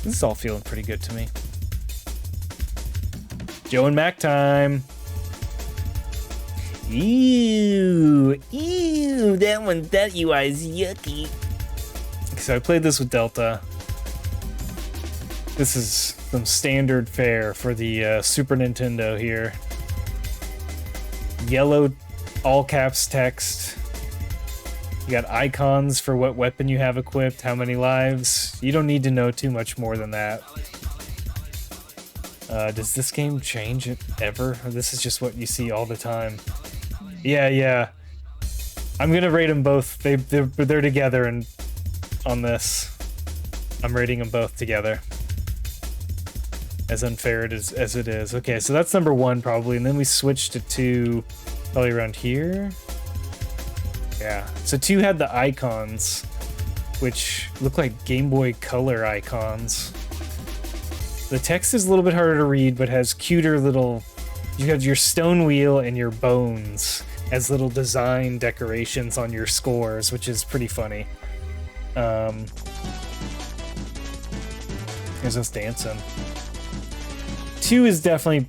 This is all feeling pretty good to me. Joe and Mac time. Ew, that UI is yucky. So I played this with Delta. This is some standard fare for the Super Nintendo here. Yellow all caps text. You got icons for what weapon you have equipped, how many lives. You don't need to know too much more than that. Does this game change it ever? Or this is just what you see all the time? Yeah. I'm gonna rate them both. They're together, and on this, I'm rating them both together. As unfair as it is. Okay, so that's number 1 probably, and then we switched to 2 probably around here. Yeah, so 2 had the icons, which look like Game Boy Color icons. The text is a little bit harder to read, but has cuter little... You have your stone wheel and your bones as little design decorations on your scores, which is pretty funny. Here's us dancing. 2 is definitely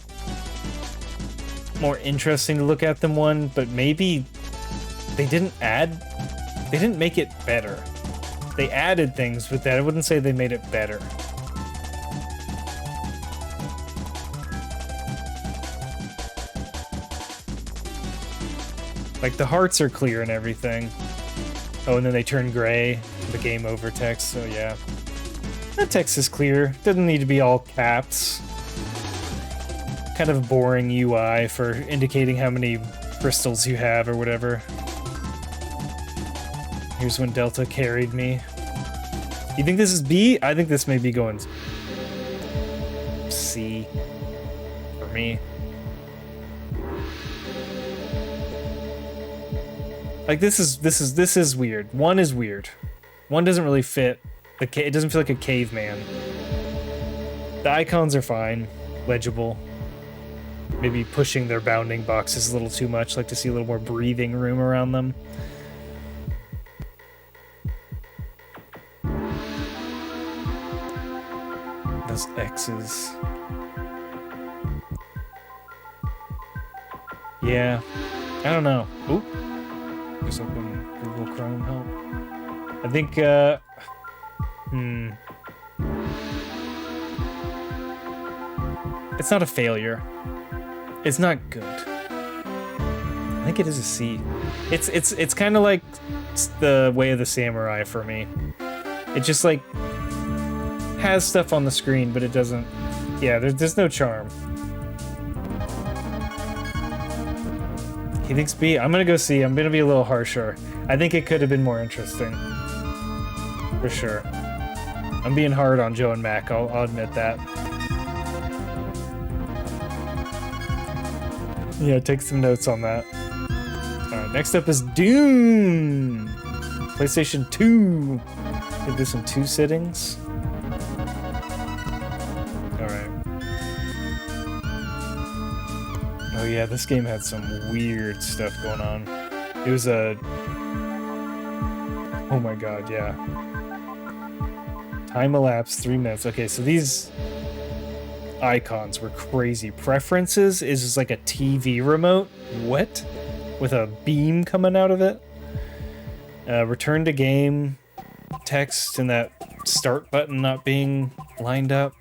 more interesting to look at than 1, but maybe they didn't make it better. They added things with that. I wouldn't say they made it better. Like, the hearts are clear and everything. Oh, and then they turn gray, the game over text, so yeah. That text is clear. Doesn't need to be all caps. Kind of boring UI for indicating how many crystals you have or whatever. Here's when Delta carried me. You think this is B? I think this may be going C for me. Like this is weird. 1 is weird. 1 doesn't really fit. It doesn't feel like a caveman. The icons are fine, legible. Maybe pushing their bounding boxes a little too much. Like to see a little more breathing room around them. Those X's. Yeah, I don't know. Oop. Just open Google Chrome help. I think, it's not a failure. It's not good. I think it is a C. It's kind of like the Way of the Samurai for me. It just like has stuff on the screen, but it doesn't. Yeah, there's no charm. He thinks B. I'm gonna go C. I'm gonna be a little harsher. I think it could have been more interesting. For sure. I'm being hard on Joe and Mac. I'll admit that. Yeah, take some notes on that. Alright, next up is Doom! PlayStation 2! Did this in 2 sittings. Alright. Oh yeah, this game had some weird stuff going on. It was a... Oh my god, yeah. Time elapsed 3 minutes. Okay, so these icons were crazy. Preferences is just like a TV remote. What? With a beam coming out of it? Return to game. Text and that start button not being lined up.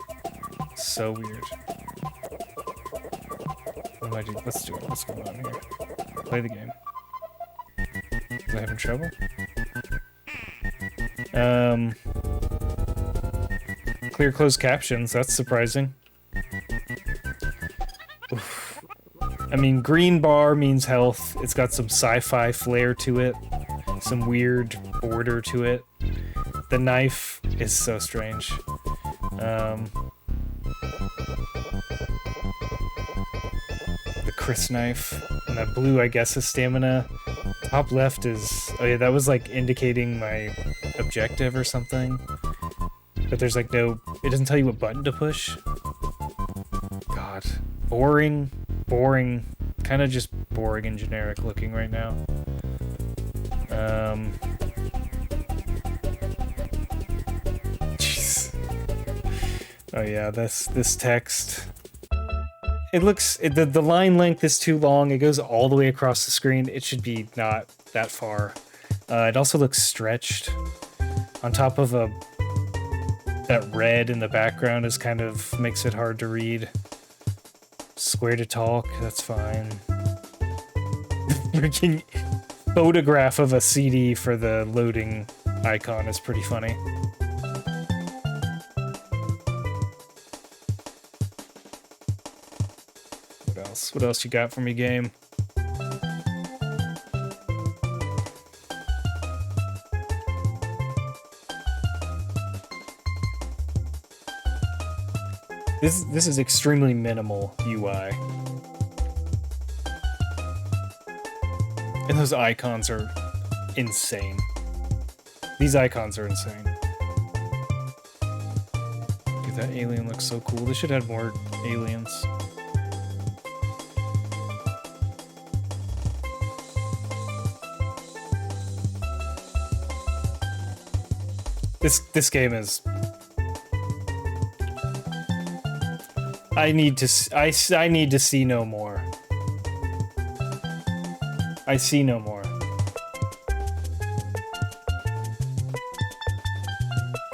So weird. What do I do? Let's do it. What's going on here? Play the game. Was I having trouble? Clear closed captions. That's surprising. Oof. I mean, green bar means health. It's got some sci-fi flair to it. Some weird border to it. The knife is so strange. The Chris knife. And that blue, I guess, is stamina. Top left is... Oh yeah, that was like indicating my objective or something. But there's like no... It doesn't tell you what button to push. God. Boring. Boring. Kind of just boring and generic looking right now. Jeez. Oh yeah, this text. It looks... The line length is too long. It goes all the way across the screen. It should be not that far. It also looks stretched. On top of a... That red in the background is kind of... makes it hard to read. Square to talk, that's fine. Freaking photograph of a CD for the loading icon is pretty funny. What else? What else you got for me, game? This is extremely minimal UI. And those icons are insane. These icons are insane. Dude, that alien looks so cool. They should have more aliens. This game is... I need to see no more. I see no more.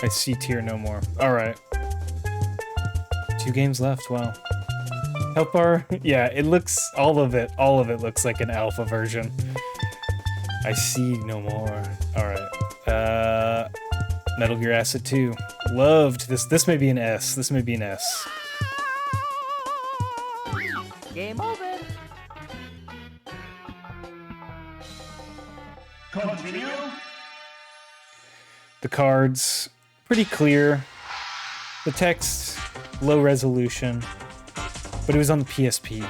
I see tier no more. Alright. 2 games left, wow. Help bar? Yeah, it looks... all of it looks like an alpha version. I see no more. Alright. Metal Gear Acid 2. Loved this. This may be an S. This may be an S. Game over. Continue. The cards, pretty clear. The text, low resolution. But it was on the PSP.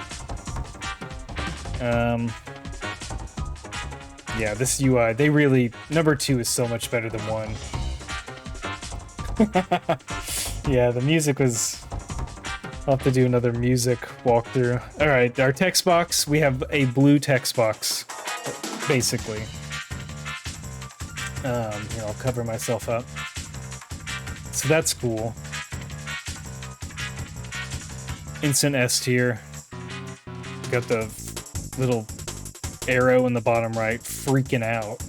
Yeah, this UI, they really... Number 2 is so much better than 1. Yeah, the music was... I'll have to do another music walkthrough. Alright, our text box, we have a blue text box, basically. Here, I'll cover myself up. So that's cool. Instant S tier. Got the little arrow in the bottom right, freaking out.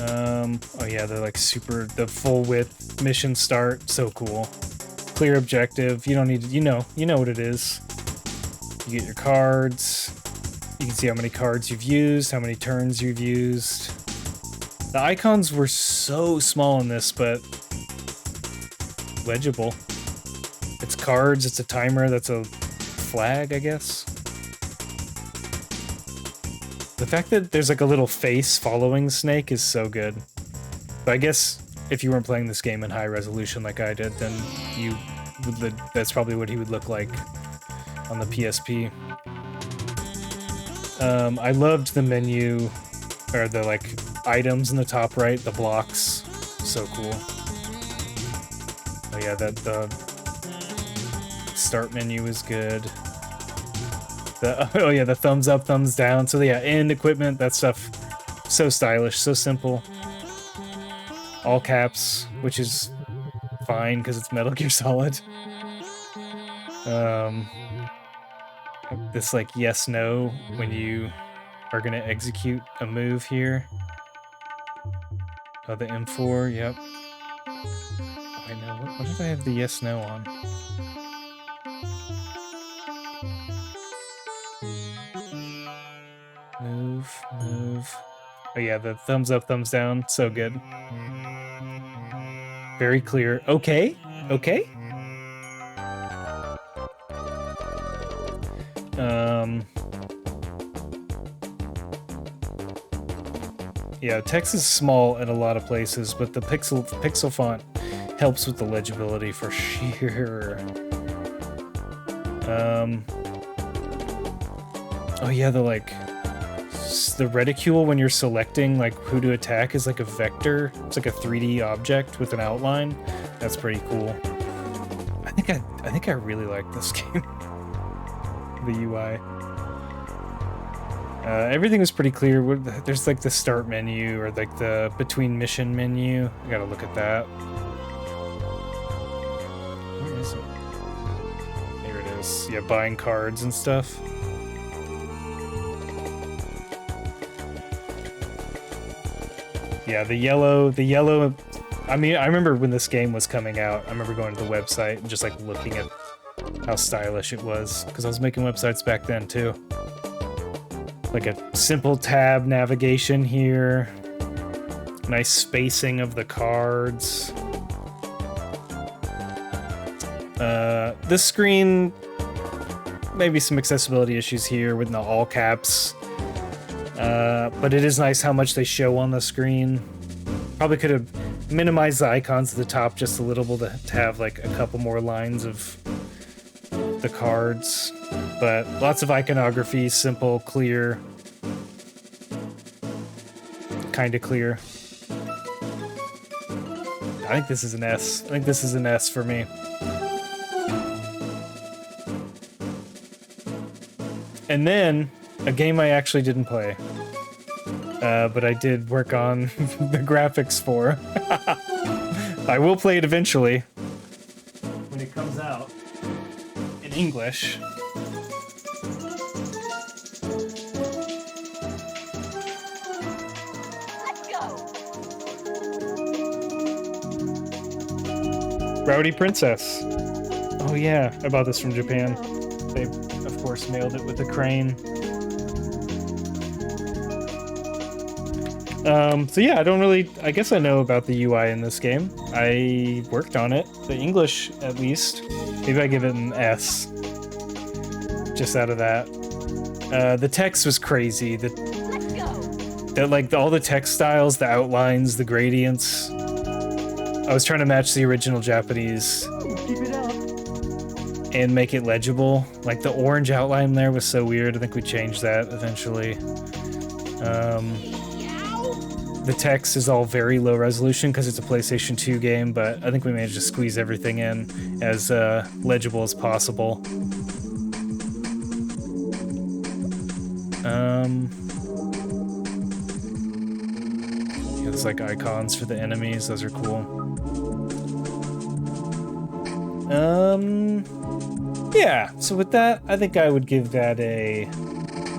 Oh yeah, they're like super, the full width mission start, so cool. Clear objective, you don't need to, you know what it is. You get your cards, you can see how many cards you've used, how many turns you've used. The icons were so small in this, but legible. It's cards, it's a timer, that's a flag, I guess. The fact that there's like a little face following Snake is so good. But I guess if you weren't playing this game in high resolution like I did, then you would, that's probably what he would look like on the PSP. I loved the menu, or the like items in the top right, the blocks, so cool. Oh yeah, the start menu is good. Oh yeah, the thumbs up, thumbs down. So yeah, end equipment, that stuff, so stylish, so simple. All caps, which is fine because it's Metal Gear Solid. This like yes no when you are gonna execute a move here. Oh, the M4, yep. Oh, I know. What did I have the yes no on? Move. Oh yeah, the thumbs up, thumbs down, so good. Very clear. Okay. Yeah, text is small in a lot of places, but the pixel font helps with the legibility for sure. Oh yeah, the reticule when you're selecting like who to attack is like a vector. It's like a 3D object with an outline. That's pretty cool. I think I really like this game. The UI. Everything was pretty clear. There's like the start menu or like the between mission menu. I gotta look at that. Where is it? Here it is. Yeah, buying cards and stuff. Yeah, the yellow. I mean, I remember when this game was coming out. I remember going to the website and just like looking at how stylish it was because I was making websites back then too. Like a simple tab navigation here. Nice spacing of the cards. This screen, maybe some accessibility issues here with the all caps. But it is nice how much they show on the screen. Probably could have minimized the icons at the top just a little bit to have like a couple more lines of the cards. But lots of iconography, simple, clear. Kinda clear. I think this is an S. I think this is an S for me. And then, a game I actually didn't play. But I did work on the graphics for. I will play it eventually. When it comes out. In English. Rowdy Princess. Oh yeah, I bought this from Japan. They, of course, mailed it with a crane. So yeah, I guess I know about the UI in this game. I worked on it. The English, at least. Maybe I give it an S. Just out of that. The text was crazy. All the text styles, the outlines, the gradients. I was trying to match the original Japanese and make it legible. Like the orange outline there was so weird. I think we changed that eventually. The text is all very low resolution because it's a PlayStation 2 game, but I think we managed to squeeze everything in as legible as possible. Yeah, there's like icons for the enemies. Those are cool. Yeah, so with that, I think I would give that I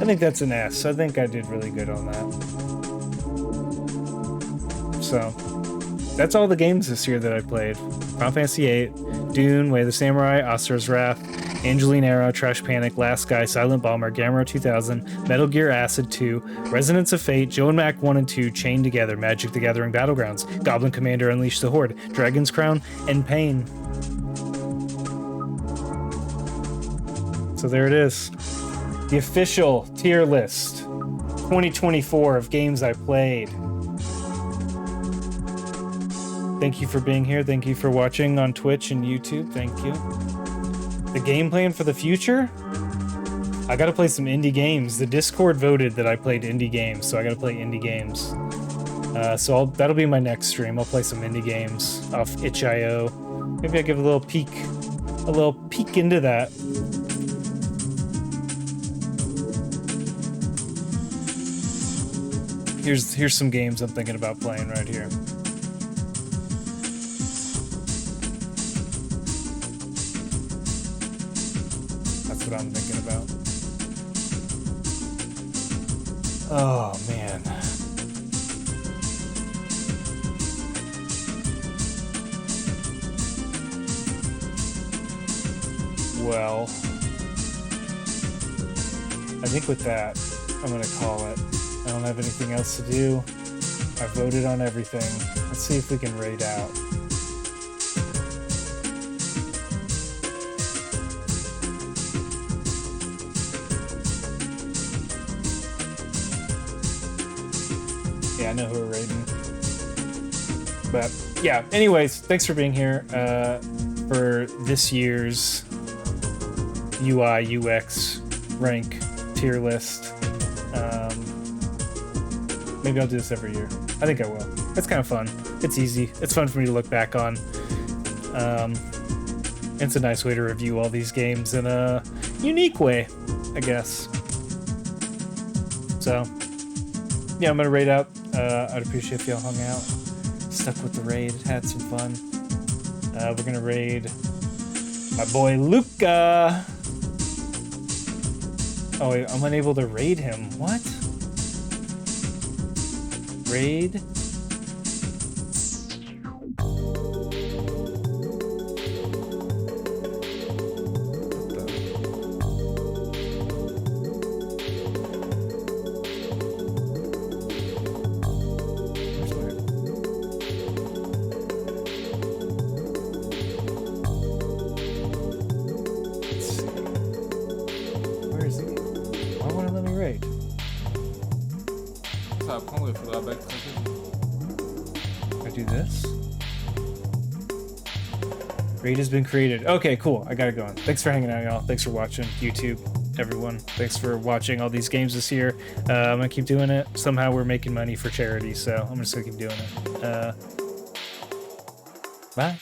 think that's an S. I think I did really good on that. So, that's all the games this year that I played. Final Fantasy VIII, Dune, Way of the Samurai, Asura's Wrath, Angeline Arrow, Trash Panic, Last Sky, Silent Bomber, Gamera 2000, Metal Gear Acid 2, Resonance of Fate, Joe and Mac 1 and 2, Chained Together, Magic the Gathering Battlegrounds, Goblin Commander Unleash the Horde, Dragon's Crown, and Pain. So there it is. The official tier list 2024 of games I played. Thank you for being here. Thank you for watching on Twitch and YouTube. Thank you. The game plan for the future? I gotta play some indie games. The Discord voted that I played indie games, so I gotta play indie games. So that'll be my next stream. I'll play some indie games off itch.io. Maybe I'll give a little peek into that. Here's some games I'm thinking about playing right here. That's what I'm thinking about. Oh man. Well, I think with that, I'm gonna call it. I don't have anything else to do. I voted on everything. Let's see if we can raid out. Yeah, I know who we're raiding. But yeah, anyways, thanks for being here for this year's UI UX rank tier list. Maybe I'll do this every year. I think I will. It's kind of fun. It's easy. It's fun for me to look back on. It's a nice way to review all these games in a unique way, I guess. So, yeah, I'm gonna raid out. I'd appreciate if y'all hung out. Stuck with the raid, had some fun. We're gonna raid my boy Luca. Oh, wait, I'm unable to raid him. What? Raid? Do this. Raid has been created. Okay, cool. I got it going. Thanks for hanging out, y'all. Thanks for watching YouTube, everyone. Thanks for watching all these games this year. I'm gonna keep doing it. Somehow we're making money for charity, so I'm just gonna keep doing it. Bye.